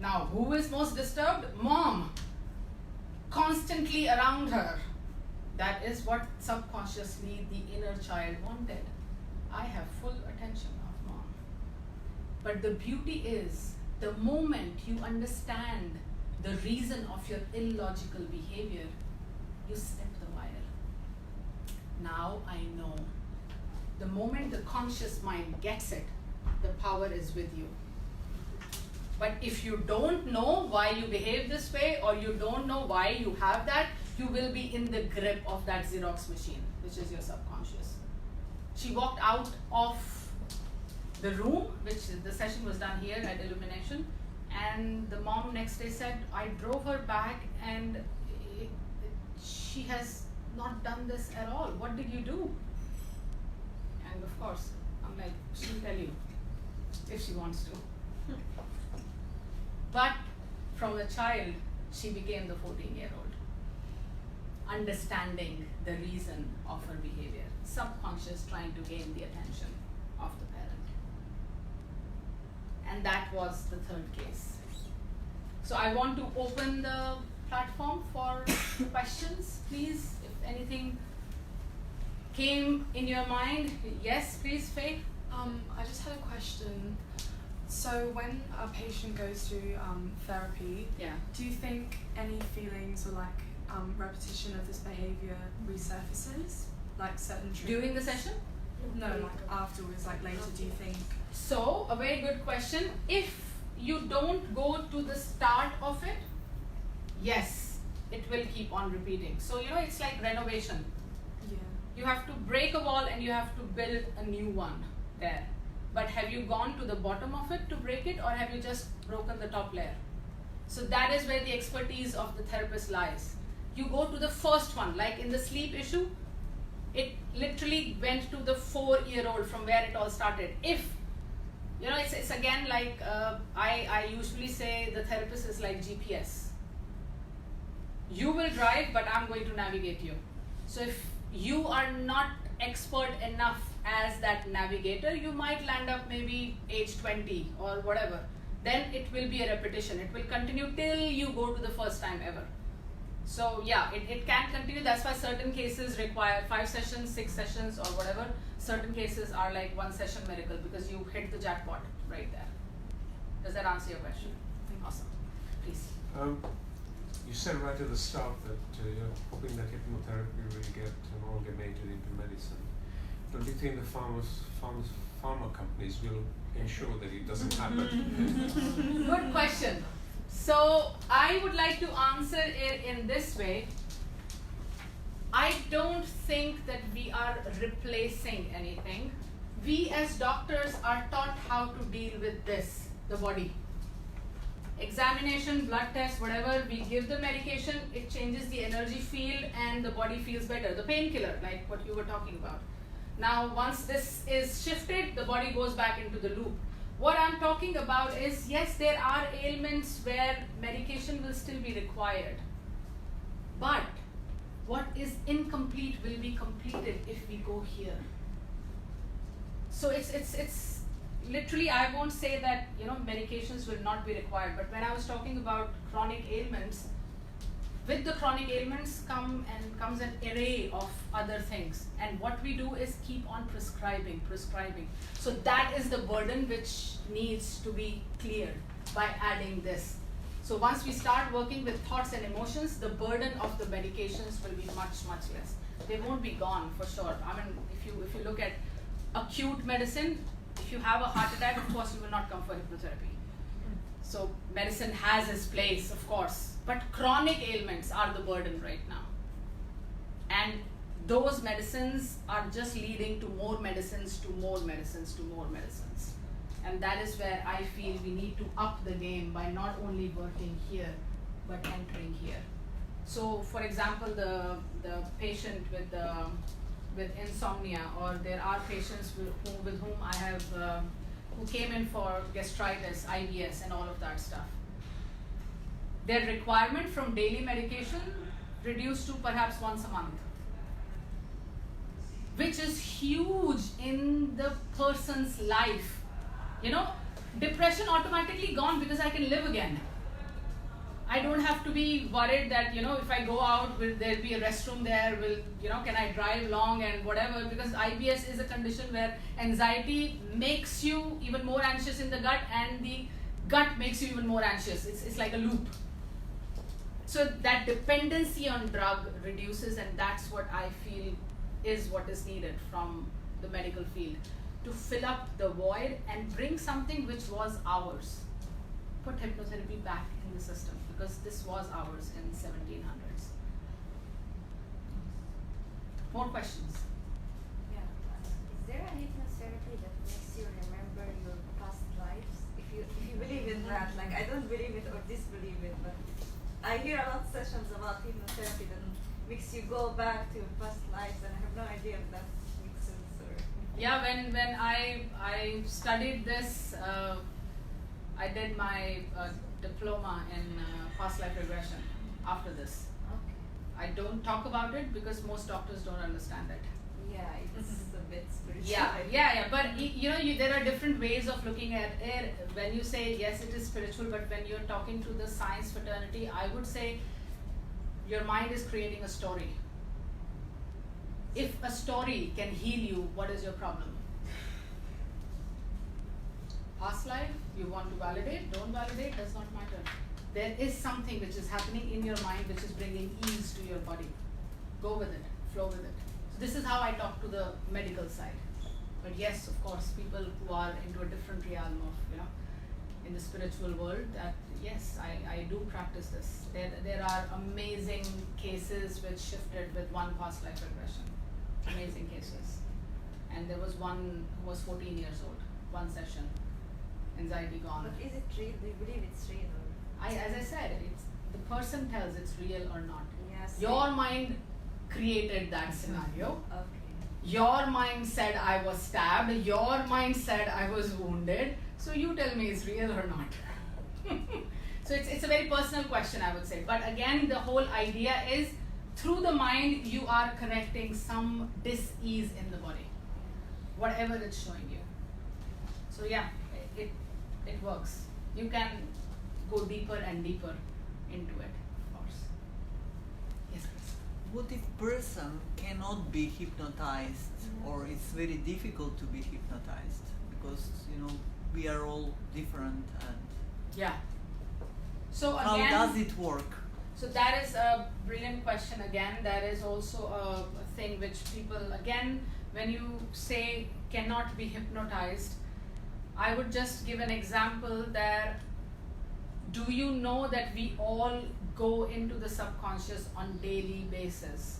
now who is most disturbed? Mom. Constantly around her. That is what subconsciously the inner child wanted. I have full attention of mom. But the beauty is, the moment you understand the reason of your illogical behavior, you snip the wire. Now I know. The moment the conscious mind gets it, the power is with you. But if you don't know why you behave this way, or you don't know why you have that, you will be in the grip of that Xerox machine, which is your subconscious. She walked out of the room, which the session was done here at Illumination, and the mom next day said, I drove her back and she has not done this at all. What did you do? And of course, I'm like, she'll tell you if she wants to. But from a child, she became the 14-year-old, understanding the reason of her behavior, subconscious trying to gain the attention of the parent. And that was the third case. So I want to open the platform for questions, please. If anything came in your mind, yes, please, Faye. I just had a question. So when a patient goes to therapy, Yeah. do you think any feelings or like repetition of this behavior resurfaces, like certain triggers? During the session? No, like afterwards, like later. Do you think? So, a very good question. If you don't go to the start of it, yes, it will keep on repeating. So, you know, it's like renovation. Yeah. You have to break a wall and you have to build a new one there. But have you gone to the bottom of it to break it, or have you just broken the top layer? So that is where the expertise of the therapist lies. You go to the first one, like in the sleep issue, it literally went to the 4-year-old from where it all started. If, you know, it's again like, I usually say the therapist is like GPS. You will drive, but I'm going to navigate you. So if you are not expert enough as that navigator, you might land up maybe age 20 or whatever. Then it will be a repetition. It will continue till you go to the first time ever. So yeah, it can continue. That's why certain cases require 5 sessions, 6 sessions or whatever. Certain cases are like 1 session miracle because you hit the jackpot right there. Does that answer your question? Awesome. Please. You said right at the start that you're hoping that hypnotherapy will get amalgamated into medicine. Don't you think the pharma companies will ensure that it doesn't happen? Good question. So I would like to answer it in this way. I don't think that we are replacing anything. We as doctors are taught how to deal with this, the body. Examination, blood test, whatever, we give the medication, it changes the energy field and the body feels better. The painkiller, like what you were talking about. Now, once this is shifted, the body goes back into the loop. What I'm talking about is, yes, there are ailments where medication will still be required. But what is incomplete will be completed if we go here. So it's literally, I won't say that, you know, medications will not be required, but when I was talking about chronic ailments, with the chronic ailments comes an array of other things, and what we do is keep on prescribing. So that is the burden which needs to be cleared by adding this. So once we start working with thoughts and emotions, the burden of the medications will be much less. They won't be gone for sure. I mean, if you look at acute medicine, if you have a heart attack, of course you will not come for hypnotherapy. So medicine has its place, of course, but chronic ailments are the burden right now. And those medicines are just leading to more medicines, to more medicines, to more medicines. And that is where I feel we need to up the game by not only working here, but entering here. So for example, the patient with insomnia, or there are patients with whom I have who came in for gastritis, IBS, and all of that stuff. Their requirement from daily medication reduced to perhaps once a month, which is huge in the person's life. You know, depression automatically gone because I can live again. I don't have to be worried that, you know, if I go out, will there be a restroom there? Can I drive long and whatever? Because IBS is a condition where anxiety makes you even more anxious in the gut, and the gut makes you even more anxious. It's like a loop. So that dependency on drug reduces, and that's what I feel is what is needed from the medical field, to fill up the void and bring something which was ours. Put hypnotherapy back in the system, because this was ours in 1700s. More questions? Yeah. Is there a hypnotherapy that makes you remember your past lives? If you believe in that, like I don't believe it or disbelieve it, but I hear a lot of sessions about hypnotherapy that makes you go back to your past lives, and I have no idea if that makes sense or. Yeah, when I studied this, I did my diploma in past life regression after this. Okay. I don't talk about it because most doctors don't understand it. Yeah, it's a bit spiritual. Yeah. But there are different ways of looking at it. When you say yes, it is spiritual, but when you're talking to the science fraternity, I would say your mind is creating a story. If a story can heal you, what is your problem? Past life, you want to validate, don't validate, does not matter. There is something which is happening in your mind which is bringing ease to your body. Go with it, flow with it. So this is how I talk to the medical side. But yes, of course, people who are into a different realm of, in the spiritual world, that yes, I do practice this. There are amazing cases which shifted with one past life regression. Amazing cases. And there was one who was 14 years old, one session. Anxiety gone. But is it real? Do you believe it's real? Or? As I said, it's the person tells it's real or not. Yes. Your mind created that scenario. Okay. Your mind said I was stabbed. Your mind said I was wounded. So you tell me it's real or not. So it's a very personal question, I would say. But again, the whole idea is through the mind you are correcting some dis-ease in the body, whatever it's showing you. So yeah, it works. You can go deeper and deeper into it, of course. Yes, please. What if person cannot be hypnotized, or it's very difficult to be hypnotized because we are all different, and Yeah. So how again, does it work? so that is a brilliant question again. That is also a thing which people, again, when you say cannot be hypnotized, I would just give an example that, do you know that we all go into the subconscious on daily basis?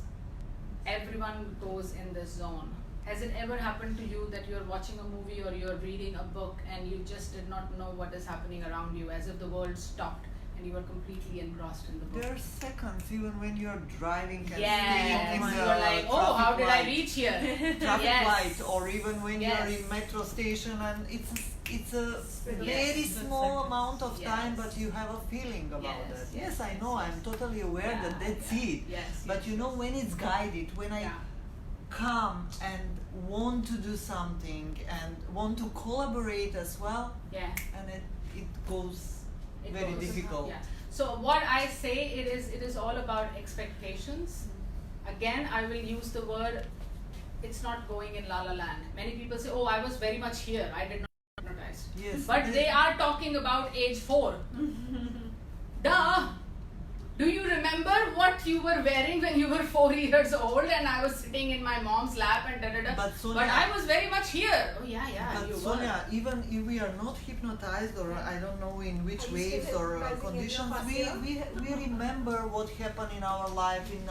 Everyone goes in this zone. Has it ever happened to you that you're watching a movie or you're reading a book and you just did not know what is happening around you, as if the world stopped and you were completely engrossed in the book? There are seconds even when you're driving and Yes, seeing you're the like, oh, how did I traffic reach here? traffic Yes. light, or even when Yes. you're in metro station, and it's a very Yes. small amount of time, Yes. but you have a feeling about Yes, it. yes, Yes, I yes, know, yes. I'm totally aware that that's it. Yes, But yes, when it's guided, when I Yeah. come and want to do something and want to collaborate as well, Yeah. and it goes It very goes. difficult. Yeah. So what I say, it is all about expectations. Again, I will use the word, it's not going in la la land. Many people say, oh, I was very much here, I did not hypnotize. Yes. But they are talking about age 4. Duh! Do you remember what you were wearing when you were 4 years old and I was sitting in my mom's lap and da da da? But Sonia- But I was very much here. Oh yeah, But you Sonia, even if we are not hypnotized, or I don't know in which Are you waves still or hypnotizing conditions, yourself? we remember what happened in our life, in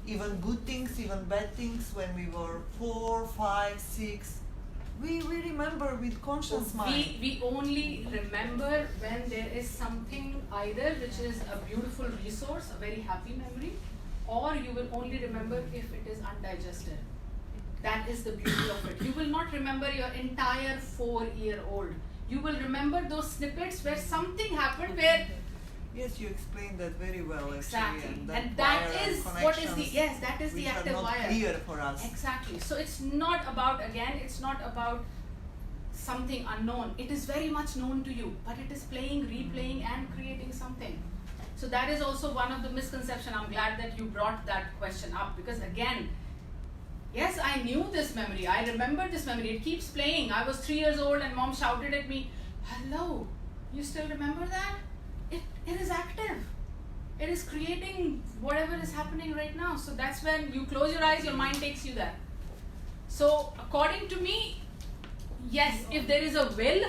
even good things, even bad things, when we were 4, 5, 6. We remember with conscious mind. We only remember when there is something either which is a beautiful resource, a very happy memory, or you will only remember if it is undigested. That is the beauty of it. You will not remember your entire 4-year-old. You will remember those snippets where something happened where Yes, you explained that very well, exactly, actually. and that wire is and what is the connections yes, that is the which are active not wire. clear for us. Exactly. So it's not about, again, it's not about something unknown. It is very much known to you, but it is playing, replaying, and creating something. So that is also one of the misconceptions. I'm glad that you brought that question up, because again, yes, I knew this memory. I remember this memory. It keeps playing. I was 3 years old and mom shouted at me, "Hello, you still remember that?" It is active. It is creating whatever is happening right now. So that's when you close your eyes, your mind takes you there. So according to me, yes, if there is a will,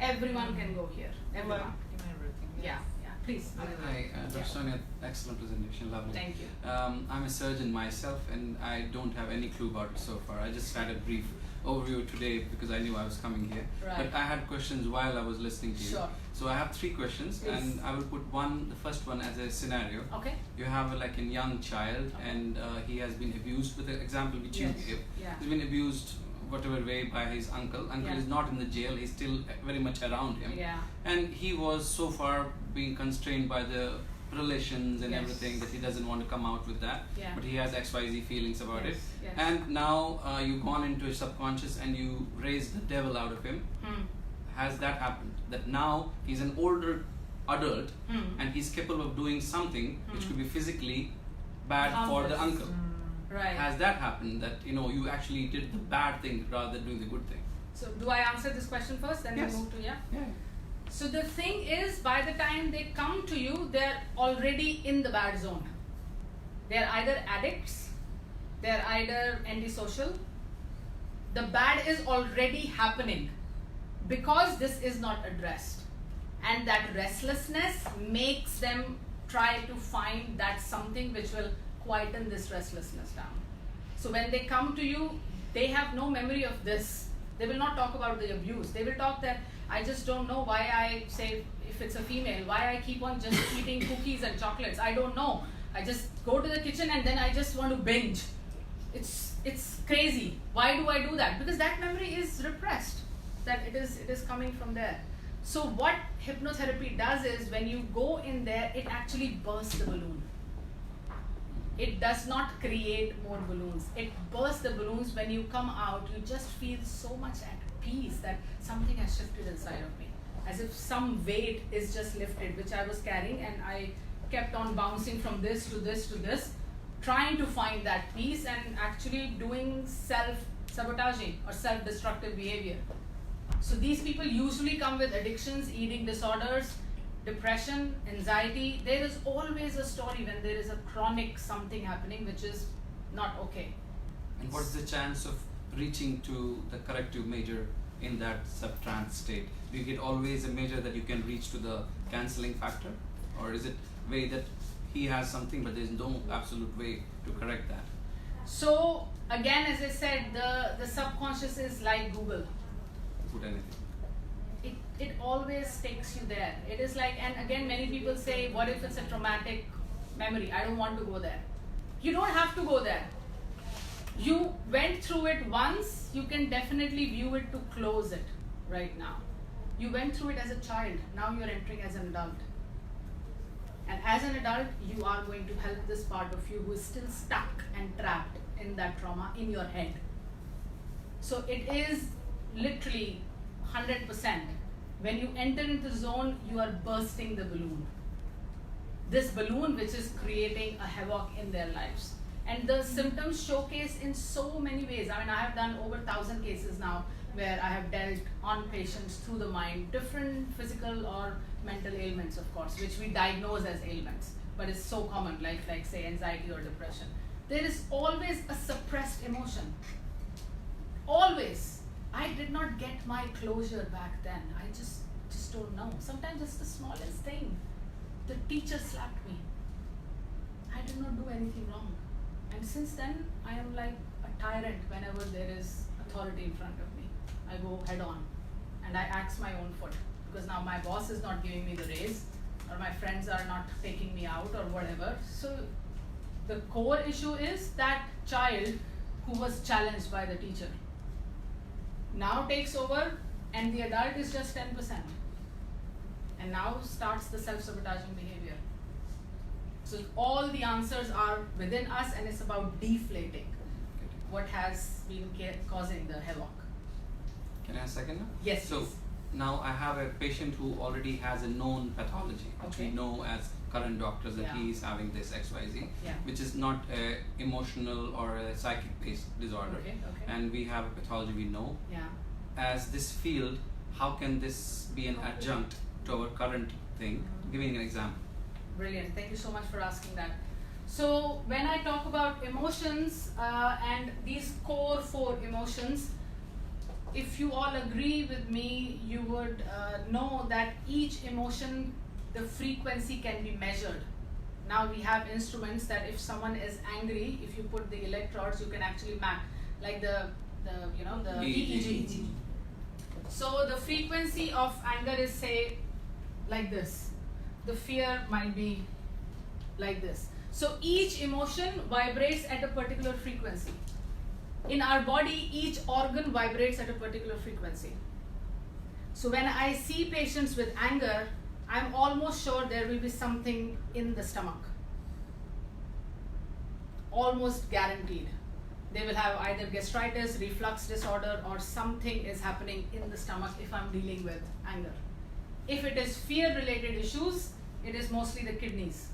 everyone can go here. Everyone. In everything. Yeah, yeah. Please. Hi, Dr. Sonia, excellent presentation, lovely. Thank you. I'm a surgeon myself and I don't have any clue about it so far. I just had a brief overview today because I knew I was coming here. Right. But I had questions while I was listening to you. Sure. So I have 3 questions Please. and I will put the first one as a scenario. Okay. You have like a young child and he has been abused, with the example which Yes. you gave. Yeah. He's been abused whatever way by his uncle. Uncle Yeah. is not in the jail, he's still very much around him. Yeah. And he was so far being constrained by the relations and Yes. everything that he doesn't want to come out with that. Yeah. But he has XYZ feelings about Yes, it. yes. And now you've gone into his subconscious and you raised the devil out of him. Hmm. Has that happened? That now he's an older adult Hmm. and he's capable of doing something which Hmm. could be physically bad for the Harmless. uncle. Right. Has that happened, that you actually did the bad thing rather than doing the good thing? So do I answer this question first, then Yes. we move to Yeah. So the thing is, by the time they come to you, they're already in the bad zone. They're either addicts, they're either antisocial. The bad is already happening because this is not addressed. And that restlessness makes them try to find that something which will quieten this restlessness down. So when they come to you, they have no memory of this. They will not talk about the abuse. They will talk that, I just don't know why I say, if it's a female, why I keep on just eating cookies and chocolates. I don't know. I just go to the kitchen and then I just want to binge. It's crazy. Why do I do that? Because that memory is repressed. That it is coming from there. So what hypnotherapy does is, when you go in there, it actually bursts the balloon. It does not create more balloons. It bursts the balloons. When you come out, you just feel so much at peace that something has shifted inside of me. As if some weight is just lifted, which I was carrying, and I kept on bouncing from this to this to this, trying to find that peace and actually doing self-sabotaging or self-destructive behavior. So these people usually come with addictions, eating disorders, depression, anxiety. There is always a story when there is a chronic something happening which is not okay. And what's the chance of reaching to the corrective measure in that sub-trance state? Do you get always a measure that you can reach to the cancelling factor? Or is it way that he has something but there's no absolute way to correct that? So again, as I said, the subconscious is like Google. Put anything. It always takes you there. It is like, and again, many people say, what if it's a traumatic memory? I don't want to go there. You don't have to go there. You went through it once, you can definitely view it to close it right now. You went through it as a child, now you're entering as an adult. And as an adult, you are going to help this part of you who is still stuck and trapped in that trauma in your head. So it is literally 100%. When you enter into the zone, you are bursting the balloon. this balloon which is creating a havoc in their lives. And the symptoms showcase in so many ways. I mean, I have done over 1,000 cases now where I have dealt on patients through the mind, different physical or mental ailments, of course, which we diagnose as ailments, but it's so common, like say anxiety or depression. There is always a suppressed emotion. Always. I did not get my closure back then. I just don't know. Sometimes it's the smallest thing. The teacher slapped me. I did not do anything wrong. And since then, I am like a tyrant whenever there is authority in front of me. I go head on and I axe my own foot, because now my boss is not giving me the raise, or my friends are not taking me out or whatever. So the core issue is that child who was challenged by the teacher now takes over, and the adult is just 10%. And now starts the self-sabotaging behavior. So all the answers are within us, and it's about deflating what has been causing the havoc. Can I ask a second? Yes, So please. now I have a patient who already has a known pathology, which we Okay. know as current doctors that Yeah. he is having this XYZ, Yeah. which is not a emotional or a psychic based disorder. Okay, okay. And we have a pathology we know. Yeah. As this field, how can this be an adjunct to our current thing? Giving an example. Brilliant. Thank you so much for asking that. So when I talk about emotions and these core 4 emotions, if you all agree with me, you would know that each emotion, the frequency can be measured. Now we have instruments that if someone is angry, if you put the electrodes, you can actually map, like the EEG. So the frequency of anger is, say, like this. The fear might be like this. So each emotion vibrates at a particular frequency. In our body, each organ vibrates at a particular frequency. So when I see patients with anger, I'm almost sure there will be something in the stomach. Almost guaranteed. They will have either gastritis, reflux disorder, or something is happening in the stomach if I'm dealing with anger. If it is fear-related issues, it is mostly the kidneys.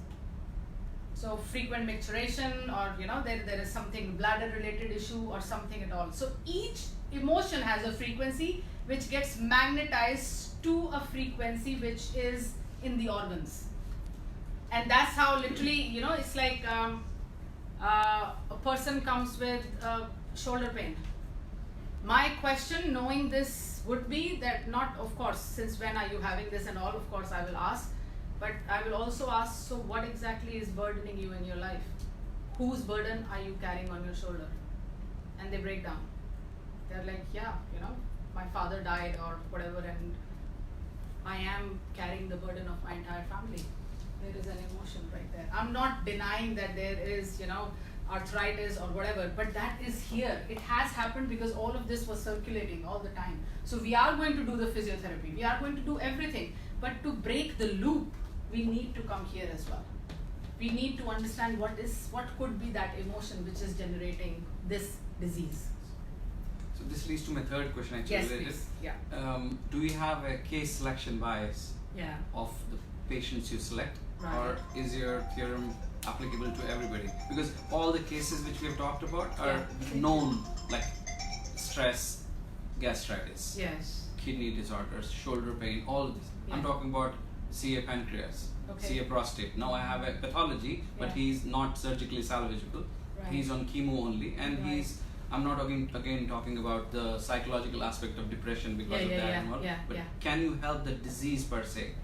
So frequent micturition, or there is something bladder-related issue or something at all. So each emotion has a frequency which gets magnetized to a frequency which is in the organs. And that's how literally, it's like a person comes with shoulder pain. My question, knowing this, would be that not, of course, since when are you having this and all, of course I will ask, but I will also ask, so what exactly is burdening you in your life? Whose burden are you carrying on your shoulder? And they break down. They're like, yeah, my father died or whatever, and I am carrying the burden of my entire family. There is an emotion right there. I'm not denying that there is, arthritis or whatever, but that is here. It has happened because all of this was circulating all the time. So we are going to do the physiotherapy. We are going to do everything. But to break the loop, we need to come here as well. We need to understand what could be that emotion which is generating this disease. So this leads to my third question actually. Yes, related. please. Yeah. Do we have a case selection bias Yeah. of the patients you select, Right. or is your theorem applicable to everybody? Because all the cases which we have talked about are known, like stress, gastritis, Yes. kidney disorders, shoulder pain, all this. I'm Yeah. talking about CA pancreas, Okay. CA prostate. Now I have a pathology, but Yeah. he's not surgically salvageable. Right. He's on chemo only, and Right. I'm not again talking about the psychological aspect of depression because of that and all. But can you help the disease per se?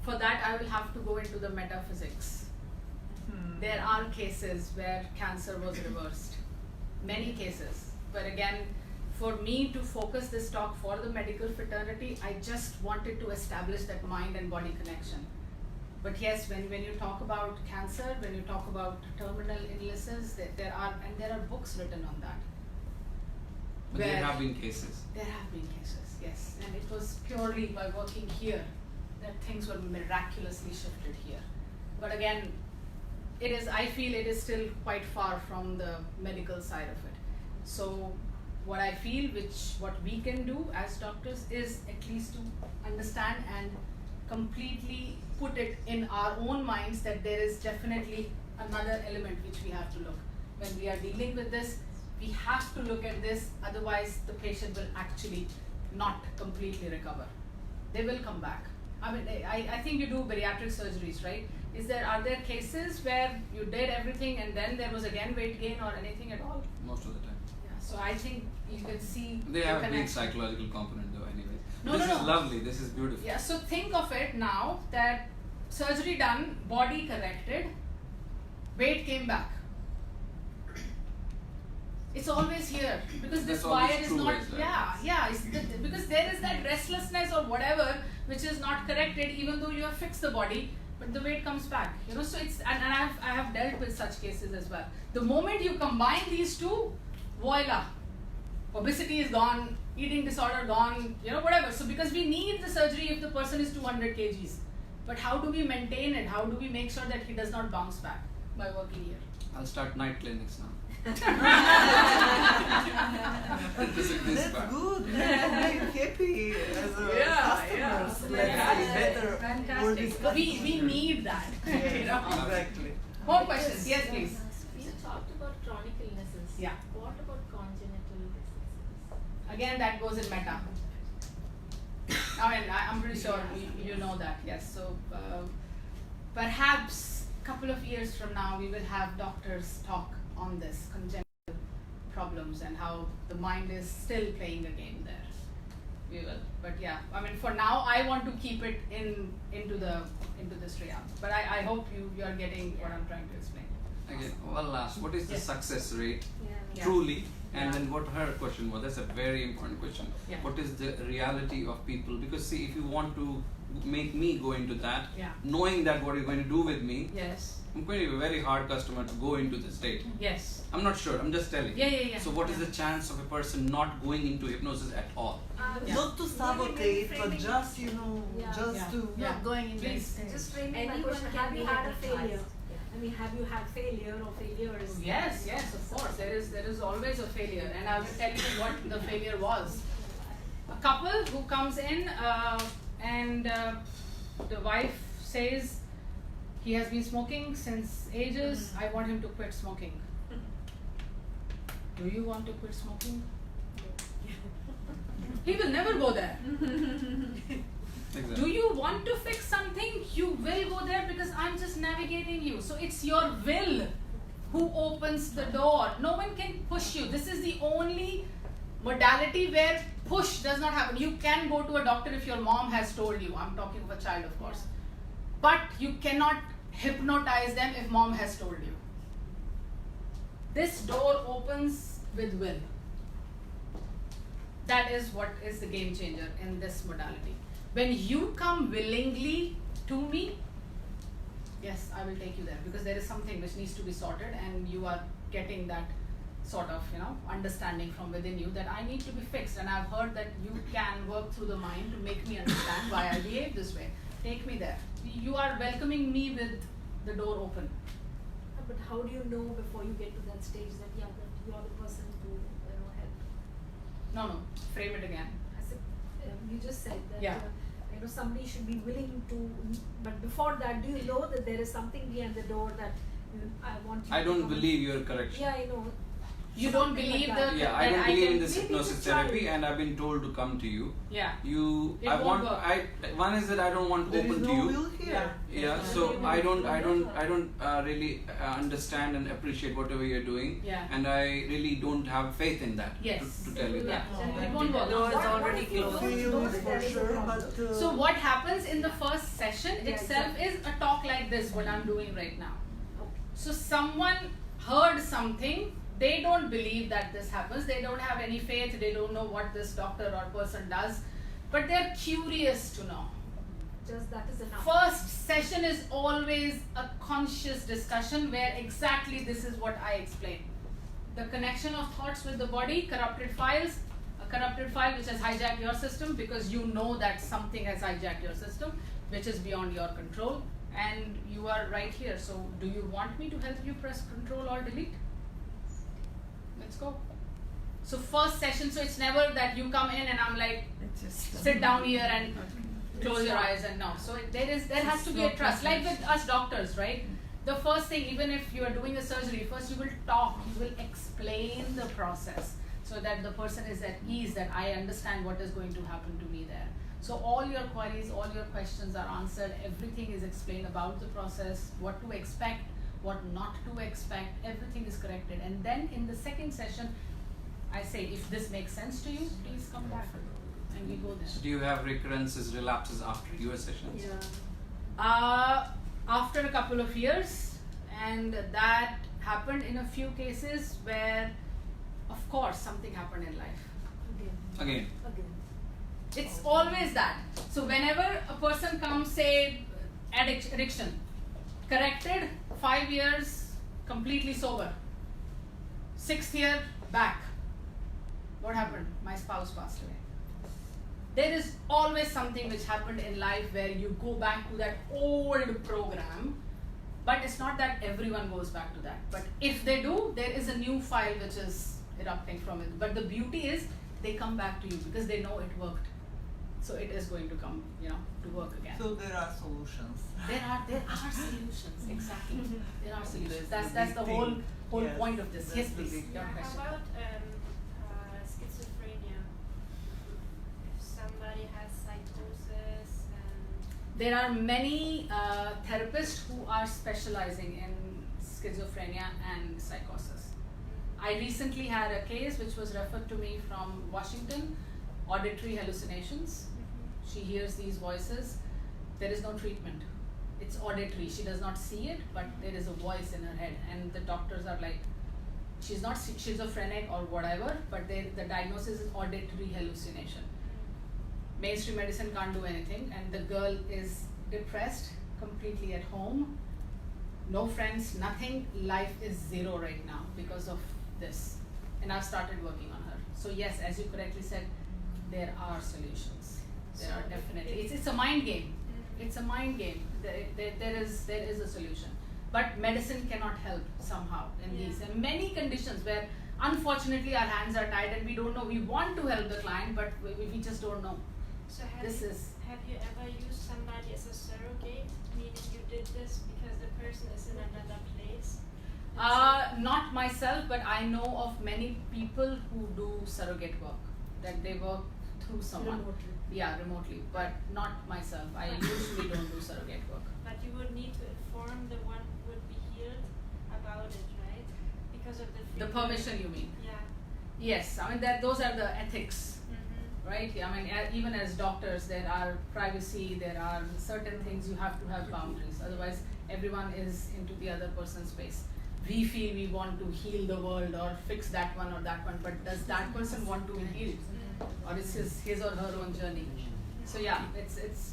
For that, I will have to go into the metaphysics. There are cases where cancer was reversed. Many cases. But again, for me to focus this talk for the medical fraternity, I just wanted to establish that mind and body connection. But yes, when you talk about cancer, when you talk about terminal illnesses, there are books written on that. But Where- there have been cases. There have been cases, yes. And it was purely by working here that things were miraculously shifted here. But again, I feel it is still quite far from the medical side of it. So what I feel, what we can do as doctors, is at least to understand and completely put it in our own minds that there is definitely another element which we have to look. When we are dealing with this, we have to look at this, otherwise the patient will actually not completely recover. They will come back. I mean, I think you do bariatric surgeries, right? Are there cases where you did everything and then there was again weight gain or anything at all? Most of the time. Yeah, so I think you can see They the have a big connection. psychological component though anyway. No, This no, is no. lovely, this is beautiful. Yeah, so think of it now that surgery done, body corrected, weight came back. It's always here because this That's always wire is true, not. is that? Yeah. Because there is that restlessness or whatever which is not corrected, even though you have fixed the body, but the weight comes back. You know, so it's and I have dealt with such cases as well. The moment you combine these two, voila, obesity is gone, eating disorder gone, you know, whatever. So because we need the surgery if the person is 200 kgs, but how do we maintain it? How do we make sure that he does not bounce back by working here? I'll start night clinics now. That's This part. good. We're happy as a customers. Better. Fantastic. We need that. You know? Exactly. More questions? Yes, please. You talked about chronic illnesses. Yeah. What about congenital diseases? Again, that goes in meta. I mean, I'm pretty sure you know that. Yes. So perhaps a couple of years from now, we will have doctors talk on this congenital problems and how the mind is still playing a game there. We will, but yeah, I mean, for now, I want to keep it into this realm. But I hope you are getting what I'm trying to explain. Again, one last. What is the Yes. success rate Yeah. truly? And Yeah. then what her question was, that's a very important question. Yeah. What is the reality of people? Because see, if you want to make me go into that, Yeah. knowing that what you're going to do with me, Yes. I'm going to be a very hard customer to go into the state. Yes. I'm not sure, I'm just telling. Yeah. So what is the chance of a person not going into hypnosis at all? Yeah. Not to sabotage, but just just Yeah. to Yeah. Going in Please. Just framing my Anyone question, can have you be had a hypnotized. failure? I mean, have you had failure or failures? Yes, of course. There is always a failure, and I will tell you what the failure was. A couple who comes in and the wife says he has been smoking since ages. I want him to quit smoking. Do you want to quit smoking? He will never go there. Exactly. Do you want to fix something? You will go there because I'm just navigating you. So it's your will who opens the door. No one can push you. This is the only modality where push does not happen. You can go to a doctor if your mom has told you. I'm talking of a child, of course. But you cannot hypnotize them if mom has told you. This door opens with will. That is what is the game changer in this modality. When you come willingly to me, yes, I will take you there because there is something which needs to be sorted and you are getting that sort of, understanding from within you that I need to be fixed, and I've heard that you can work through the mind to make me understand why I behave this way. Take me there. You are welcoming me with the door open. But how do you know before you get to that stage that that you are the person to help? No, frame it again. I said, you just said that Yeah. Somebody should be willing to, but before that, do you know that there is something behind the door that I want you I to don't come in? believe your correction. Yeah, I know. You don't Something believe like that. Yeah, I that don't believe can, in this maybe hypnosis just try therapy, it. and I've been told to come to you. Yeah. It I won't want. work. One is that I don't want there is open no to you. will here. Yeah, so I don't really understand and appreciate whatever you're doing, Yeah. and I really don't have faith in that. Yes. To tell you that. Yeah. It won't work. What if you don't Feel know is that for there is a sure, problem? but So what happens in the first session Yeah, itself exactly. is a talk like this, what I'm doing right now. So someone heard something, they don't believe that this happens, they don't have any faith, they don't know what this doctor or person does, but they're curious to know. Just that is enough. First session is always a conscious discussion where exactly this is what I explain. The connection of thoughts with the body, corrupted files, a corrupted file which has hijacked your system because you know that something has hijacked your system which is beyond your control, and you are right here. So do you want me to help you press control or delete? Let's go. So first session, so it's never that you come in and I'm like, sit down here and close your eyes and no. So there has to be a trust. Like with us doctors, right? The first thing, even if you are doing a surgery, first you will talk, you will explain the process so that the person is at ease, that I understand what is going to happen to me there. So all your queries, all your questions are answered, everything is explained about the process, what to expect, what not to expect, everything is corrected. And then in the second session, I say, if this makes sense to you, please come back. And we go there. So do you have recurrences, relapses after your sessions? After a couple of years, and that happened in a few cases where, of course, something happened in life. Again. It's always that. So whenever a person comes, say, addiction, corrected, 5 years, completely sober. 6th year, back. What happened? My spouse passed away. There is always something which happened in life where you go back to that old program, but it's not that everyone goes back to that. But if they do, there is a new file which is erupting from it. But the beauty is they come back to you because they know it worked. So it is going to come, to work again. So there are solutions. There are solutions, exactly. There are solutions. That's the big whole thing. Yes, point of this. that's Yes, the please. big Your thing. question. How about schizophrenia? If somebody has psychosis and There are many therapists who are specializing in schizophrenia and psychosis. I recently had a case which was referred to me from Washington, auditory hallucinations. She hears these voices. There is no treatment. It's auditory. She does not see it, but there is a voice in her head. And the doctors are like, she's not schizophrenic or whatever, but the diagnosis is auditory hallucination. Mainstream medicine can't do anything, and the girl is depressed, completely at home, no friends, nothing. Life is zero right now because of this. And I've started working on her. So yes, as you correctly said, there are solutions. There are definitely. It's a mind game. It's a mind game. There is a solution. But medicine cannot help somehow in these. And many conditions where unfortunately our hands are tied and we don't know. We want to help the client, but we just don't know. so have you ever used somebody as a surrogate? Meaning you did this because the person is in another place? Not myself, but I know of many people who do surrogate work. That they work through someone. Remotely. Yeah, remotely, but not myself. I usually don't do surrogate work. But you would need to inform the one who would be healed about it, right? Because of the The freedom. permission, you mean? Yeah. Yes, I mean those are the ethics, right? Yeah, I mean even as doctors, there are privacy, there are certain things you have to have boundaries. Otherwise, everyone is into the other person's space. We feel we want to heal the world or fix that one or that one, but does that person want to be healed, or is his or her own journey? So yeah, it's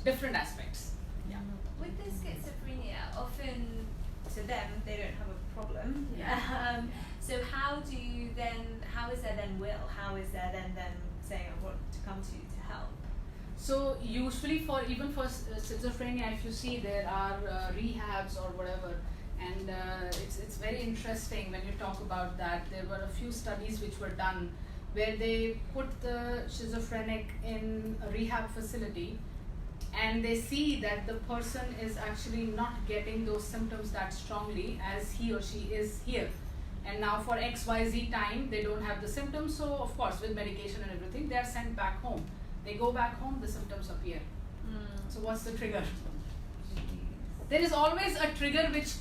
different aspects. Yeah. With the schizophrenia, often to them they don't have a problem. Yeah. So how is there then will? How is there then them saying I want to come to you to help? So usually for schizophrenia, if you see there are rehabs or whatever, and it's very interesting when you talk about that. There were a few studies which were done where they put the schizophrenic in a rehab facility, and they see that the person is actually not getting those symptoms that strongly as he or she is here. And now for XYZ time, they don't have the symptoms, so of course with medication and everything, they are sent back home. They go back home, the symptoms appear. So what's the trigger? There is always a trigger which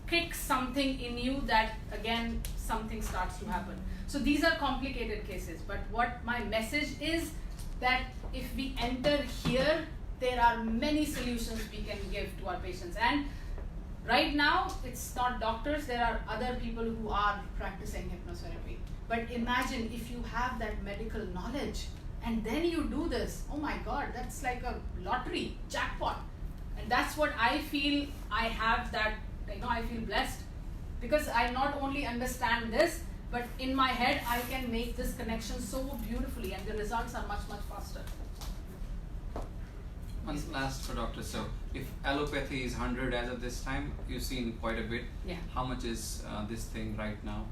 kicks something in you that again something starts to happen. So these are complicated cases, but what my message is that if we enter here, there are many solutions we can give to our patients. And right now, it's not doctors, there are other people who are practicing hypnotherapy. But imagine if you have that medical knowledge and then you do this, oh my God, that's like a lottery, jackpot. And that's what I feel I have that, I feel blessed because I not only understand this, but in my head, I can make this connection so beautifully and the results are much, much faster. One last for Doctor. So, if allopathy is 100 as of this time, you've seen quite a bit. Yeah. How much is this thing right now?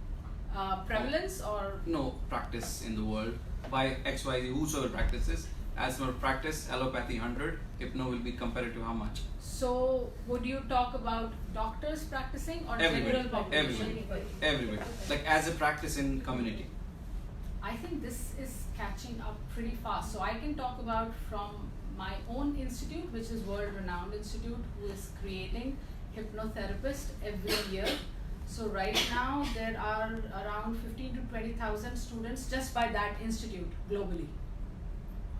Prevalence or? No, practice in the world by XYZ, whosoever practices, as per practice, allopathy 100, hypno will be compared to how much? So would you talk about doctors practicing or Everybody, general population? everybody. Like as a practice in community. I think this is catching up pretty fast. So I can talk about from my own institute, which is world-renowned institute, who is creating hypnotherapists every year. So right now there are around 15 to 20,000 students just by that institute globally.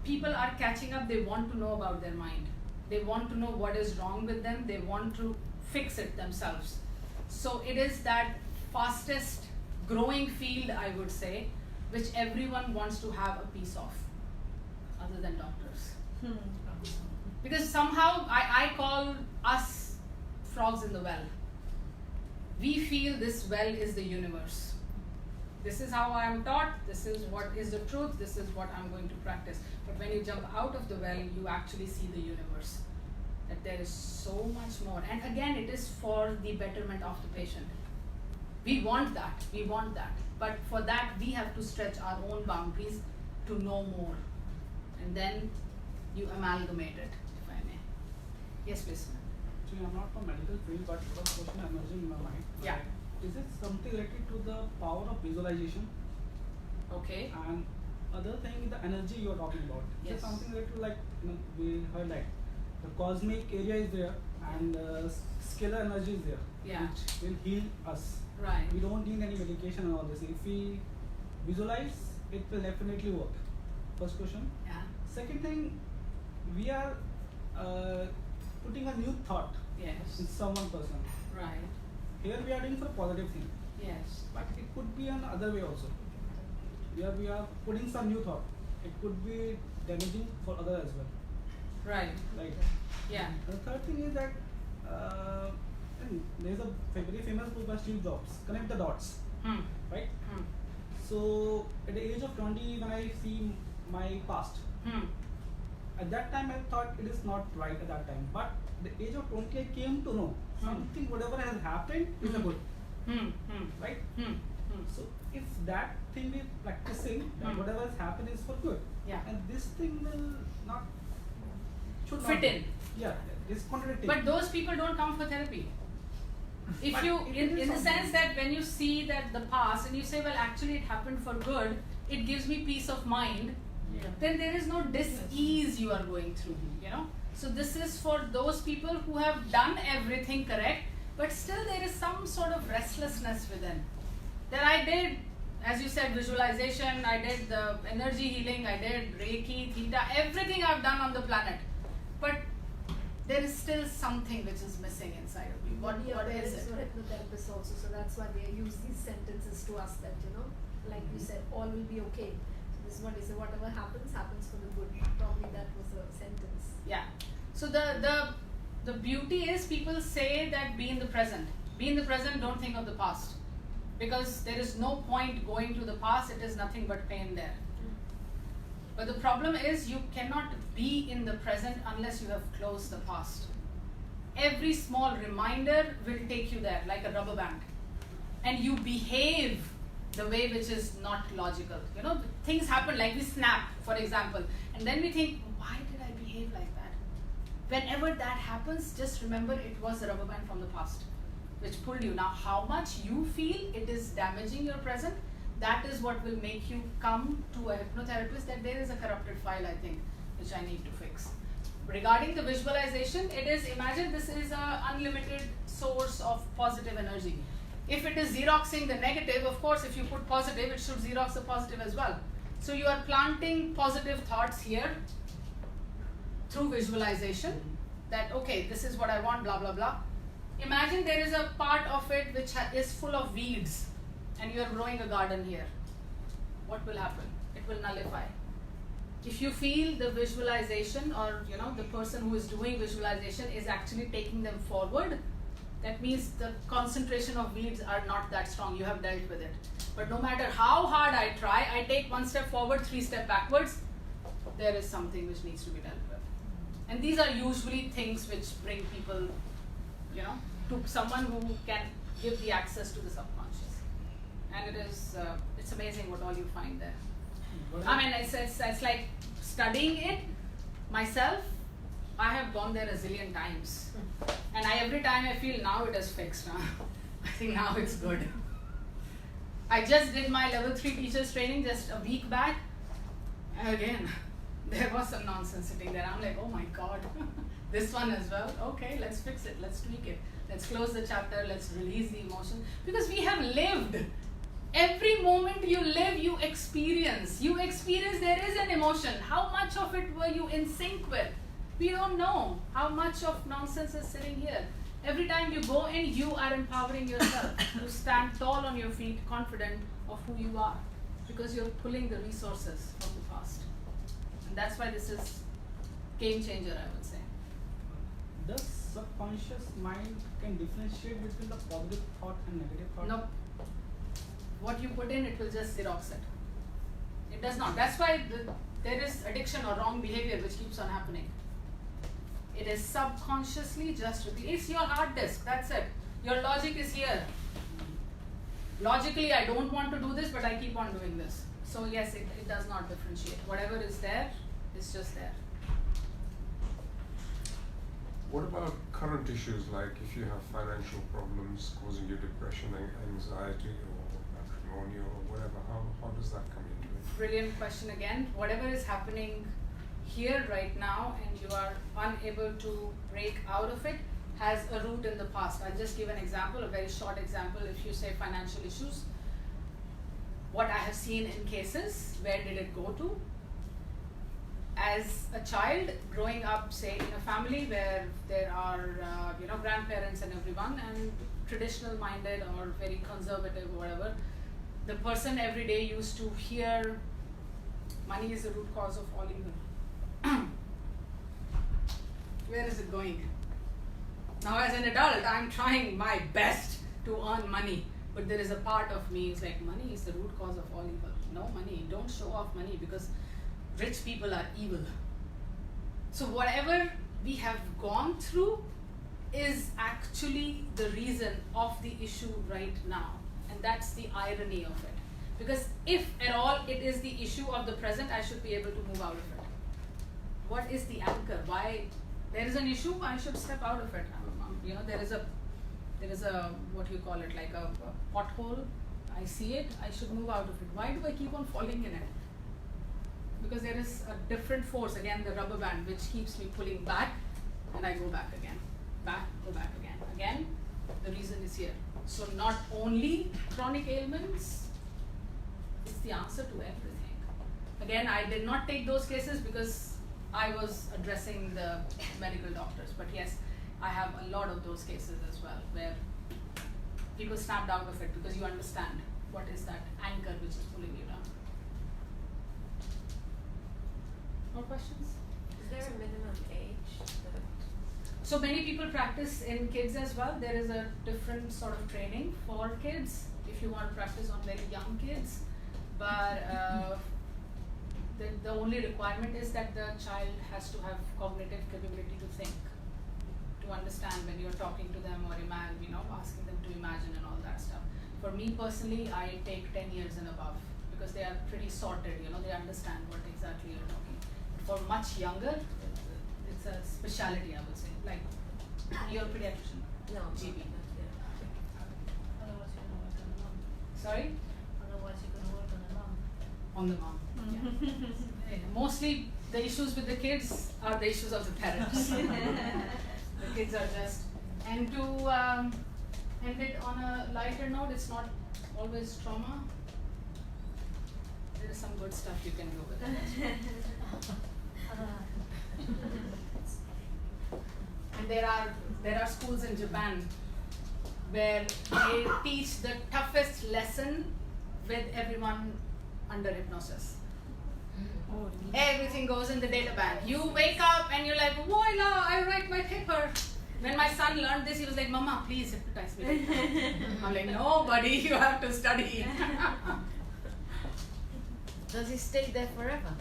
People are catching up. They want to know about their mind. They want to know what is wrong with them. They want to fix it themselves. So it is that fastest growing field, I would say, which everyone wants to have a piece of, other than doctors. Because somehow I call us frogs in the well. We feel this well is the universe. This is how I am taught, this is what is the truth, this is what I'm going to practice. But when you jump out of the well, you actually see the universe. That there is so much more. And again, it is for the betterment of the patient. We want that, we want that. But for that, we have to stretch our own boundaries to know more. And then you amalgamate it, if I may. Yes, please. Actually, I'm not from medical field, but one question emerging in my mind. Yeah. Is it something related to the power of visualization? Okay. And other thing, the energy you're talking about. Is Yes. it something related to, like, we heard, like, the cosmic area is there and scalar energy is there, Yeah. which will heal us. Right. We don't need any medication and all this. If we visualize, it will definitely work. First question. Yeah. Second thing, we are putting a new thought Yes. in someone person. Right. Here we are doing for a positive thing, Yes. but it could be another way also. Here we are putting some new thought. It could be damaging for others as well. Right. Right. Yeah. The third thing is that and there's a very famous book by Steve Jobs, Connect the Dots, Hmm. right? Hmm. So at the age of 20, when I see my past, Hmm. at that time I thought it is not right at that time. But at the age of 20, I came to know something, whatever has happened is a good, Hmm. Hmm. right? Hmm. Hmm. So if that thing we're practicing, that whatever has happened is for good, Yeah. and this thing will not should Fit not in. Yeah, it's contradicting. But those people don't come for therapy. If But you, it in is the something. sense that when you see that the past and you say, well, actually it happened for good, it gives me peace of mind, then there is no dis-ease you are going through, you know. So this is for those people who have done everything correct, but still there is some sort of restlessness within. That I did, as you said, visualization, I did the energy healing, I did Reiki, Theta, everything I've done on the planet. But there is still something which is missing inside of me. What is it? So hypnotherapists also, so that's why they use these sentences to us that, you know, like you said, all will be okay. So this is what they say, whatever happens, happens for the good. Probably that was a sentence. Yeah. So the beauty is people say that be in the present. Be in the present, don't think of the past. Because there is no point going to the past, it is nothing but pain there. But the problem is you cannot be in the present unless you have closed the past. Every small reminder will take you there like a rubber band. And you behave the way which is not logical. You know, things happen like we snap, for example. And then we think, why did I behave like that? Whenever that happens, just remember it was a rubber band from the past which pulled you. Now, how much you feel it is damaging your present, that is what will make you come to a hypnotherapist that there is a corrupted file, I think, which I need to fix. Regarding the visualization, it is, imagine this is an unlimited source of positive energy. If it is Xeroxing the negative, of course, if you put positive, it should Xerox the positive as well. So you are planting positive thoughts here through visualization that, okay, this is what I want, blah, blah, blah. Imagine there is a part of it which is full of weeds and you are growing a garden here. What will happen? It will nullify. If you feel the visualization or, you know, the person who is doing visualization is actually taking them forward, that means the concentration of weeds are not that strong. You have dealt with it. But no matter how hard I try, I take one step forward, 3 steps backwards, there is something which needs to be dealt with. And these are usually things which bring people, you know, to someone who can give the access to the subconscious. And it is, it's amazing what all you find there. I mean, it's like studying it myself, I have gone there a zillion times. And every time I feel now it is fixed. I think now it's good. I just did my level 3 teachers training just a week back. And again, there was some nonsense sitting there. I'm like, oh my God, this one as well. Okay, let's fix it. Let's tweak it. Let's close the chapter. Let's release the emotion. Because we have lived. Every moment you live, you experience. You experience there is an emotion. How much of it were you in sync with? We don't know how much of nonsense is sitting here. Every time you go in, you are empowering yourself to stand tall on your feet, confident of who you are. Because you're pulling the resources from the past. And that's why this is game changer, I would say. The subconscious mind can differentiate between the positive thought and negative thought? Nope. What you put in, it will just Xerox it. It does not. That's why there is addiction or wrong behavior which keeps on happening. It is subconsciously just repeat. It's your hard disk. That's it. Your logic is here. Logically, I don't want to do this, but I keep on doing this. So yes, it does not differentiate. Whatever is there, is just there. What about current issues like if you have financial problems causing you depression, anxiety, or matrimonial, or whatever? How does that come into it? Brilliant question again. Whatever is happening here right now and you are unable to break out of it has a root in the past. I'll just give an example, a very short example. If you say financial issues, what I have seen in cases, where did it go to? As a child, growing up, say, in a family where there are, grandparents and everyone, and traditional minded or very conservative or whatever, the person every day used to hear, money is the root cause of all evil. Where is it going? Now as an adult, I'm trying my best to earn money, but there is a part of me is like, money is the root cause of all evil. No money, don't show off money because rich people are evil. So whatever we have gone through is actually the reason of the issue right now. And that's the irony of it. Because if at all it is the issue of the present, I should be able to move out of it. What is the anchor? Why there is an issue, I should step out of it. There is a what you call it, like a pothole. I see it, I should move out of it. Why do I keep on falling in it? Because there is a different force, again the rubber band, which keeps me pulling back, and I go back again. Back, go back again. Again, the reason is here. So not only chronic ailments, it's the answer to everything. Again, I did not take those cases because I was addressing the medical doctors, but yes, I have a lot of those cases as well, where people snapped out of it because you understand what is that anchor which is pulling you down. More questions? Is there a minimum age? So many people practice in kids as well. There is a different sort of training for kids if you want to practice on very young kids, but the only requirement is that the child has to have cognitive capability to think, to understand when you're talking to them or asking them to imagine and all that stuff. For me personally, I take 10 years and above because they are pretty sorted, they understand what exactly you're talking. For much younger, it's a specialty, I would say. Like, you're a pediatrician? No, GP. Otherwise, you're gonna work on the mom. Sorry? Otherwise, you're gonna work on the mom. On the mom. Yeah. Mostly the issues with the kids are the issues of the parents. The kids are just, and to end it on a lighter note, it's not always trauma. There is some good stuff you can do with it. And there are schools in Japan where they teach the toughest lesson with everyone under hypnosis. Everything goes in the data bank. You wake up and you're like, voila, I write my paper. When my son learned this, he was like, Mama, please hypnotize me. I'm like, no, buddy, you have to study. Does he stay there forever?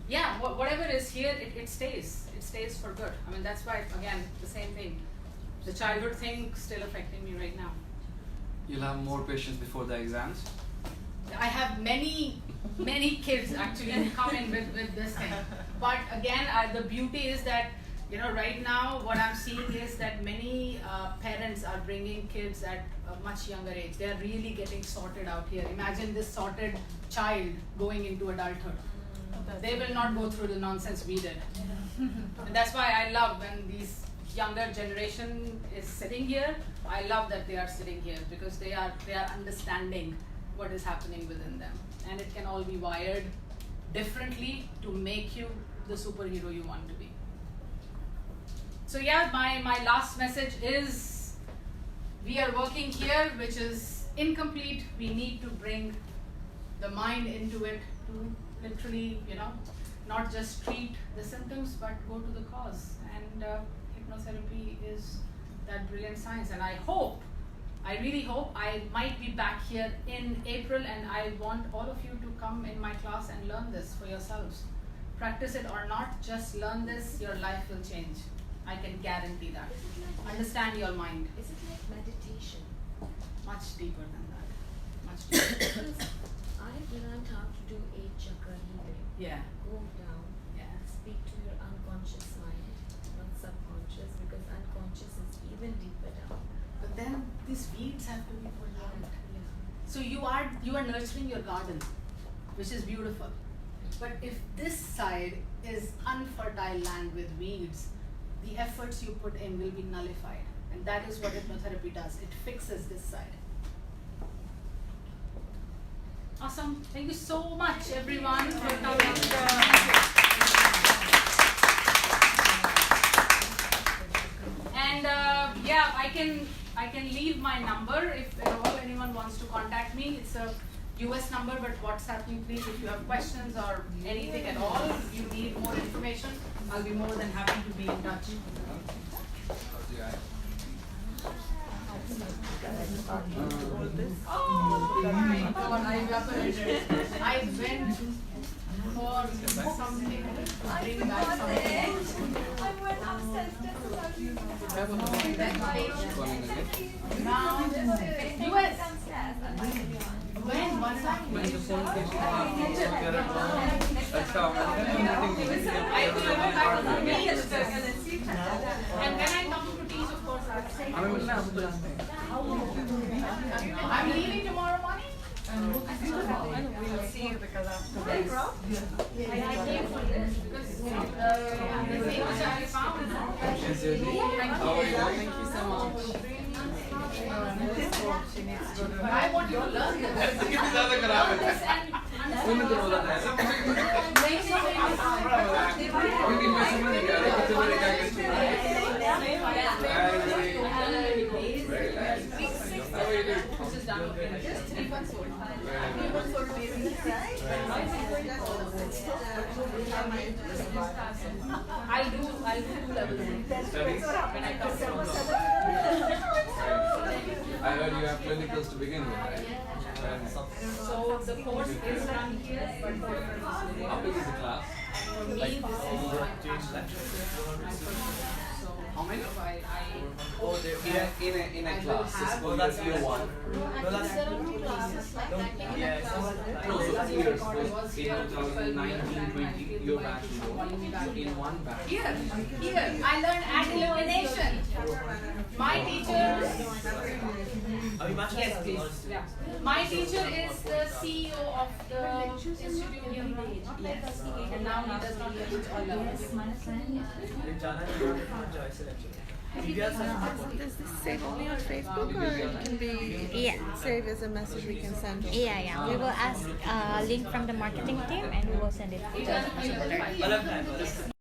Yeah, whatever is here, it stays. It stays for good. I mean, that's why, again, the same thing. The childhood thing still affecting me right now. You'll have more patients before the exams? I have many many kids actually come in with this thing. But again, the beauty is that, you know, right now what I'm seeing is that many parents are bringing kids at a much younger age. They are really getting sorted out here. Imagine this sorted child going into adulthood. They will not go through the nonsense we did. And that's why I love when these younger generation is sitting here. I love that they are sitting here because they are understanding what is happening within them. And it can all be wired differently to make you the superhero you want to be. So yeah, my last message is we are working here, which is incomplete. We need to bring the mind into it to literally, you know, not just treat the symptoms, but go to the cause. And hypnotherapy is that brilliant science. And I really hope I might be back here in April, and I want all of you to come in my class and learn this for yourselves. Practice it or not, just learn this, your life will change. I can guarantee that. Understand your mind. Is it like meditation? Much deeper than that. Much deeper. Because I've learned how to do 8 chakra healing. Yeah. Go down, Yeah. speak to your unconscious mind, not subconscious, because unconscious is even deeper down. But then these weeds have to be pulled out. Yeah. So you are nurturing your garden, which is beautiful. But if this side is unfertile land with weeds, the efforts you put in will be nullified. And that is what hypnotherapy does. It fixes this side. Awesome. Thank you so much, everyone, for coming. Thank you. And yeah, I can leave my number if at all anyone wants to contact me. It's a US number, but WhatsApp me please if you have questions or anything at all. If you need more information, I'll be more than happy to be in touch. Oh my God, I went for something to bring back something. I went upstairs Now, US. When? What's happening? And when I come to teach, of course, I'm leaving tomorrow morning. We'll see you because after this. I came for this because the thing which I found. Thank you so much. I want you to learn this. Learn this and which is done okay. Just 3 months old. 3 months old baby. I'll do 2 levels when I come I heard you have clinicals to begin with, right? So the course is run here, but for How big is the class? for me, this is my passion. So How many? I In a will class, have- oh, that's year 1. Actually, there are 2 classes like that. In a class. No, so years, because in 2019, 20, you're back in one batch. Here, I learned at Illumination. My teacher, yes please, yeah. My teacher is the CEO of the institute here, and now he does not teach all levels. Does this save only on Facebook or it can be save as a message we can send? Yeah. We will ask a link from the marketing team and we will send it to the consultant.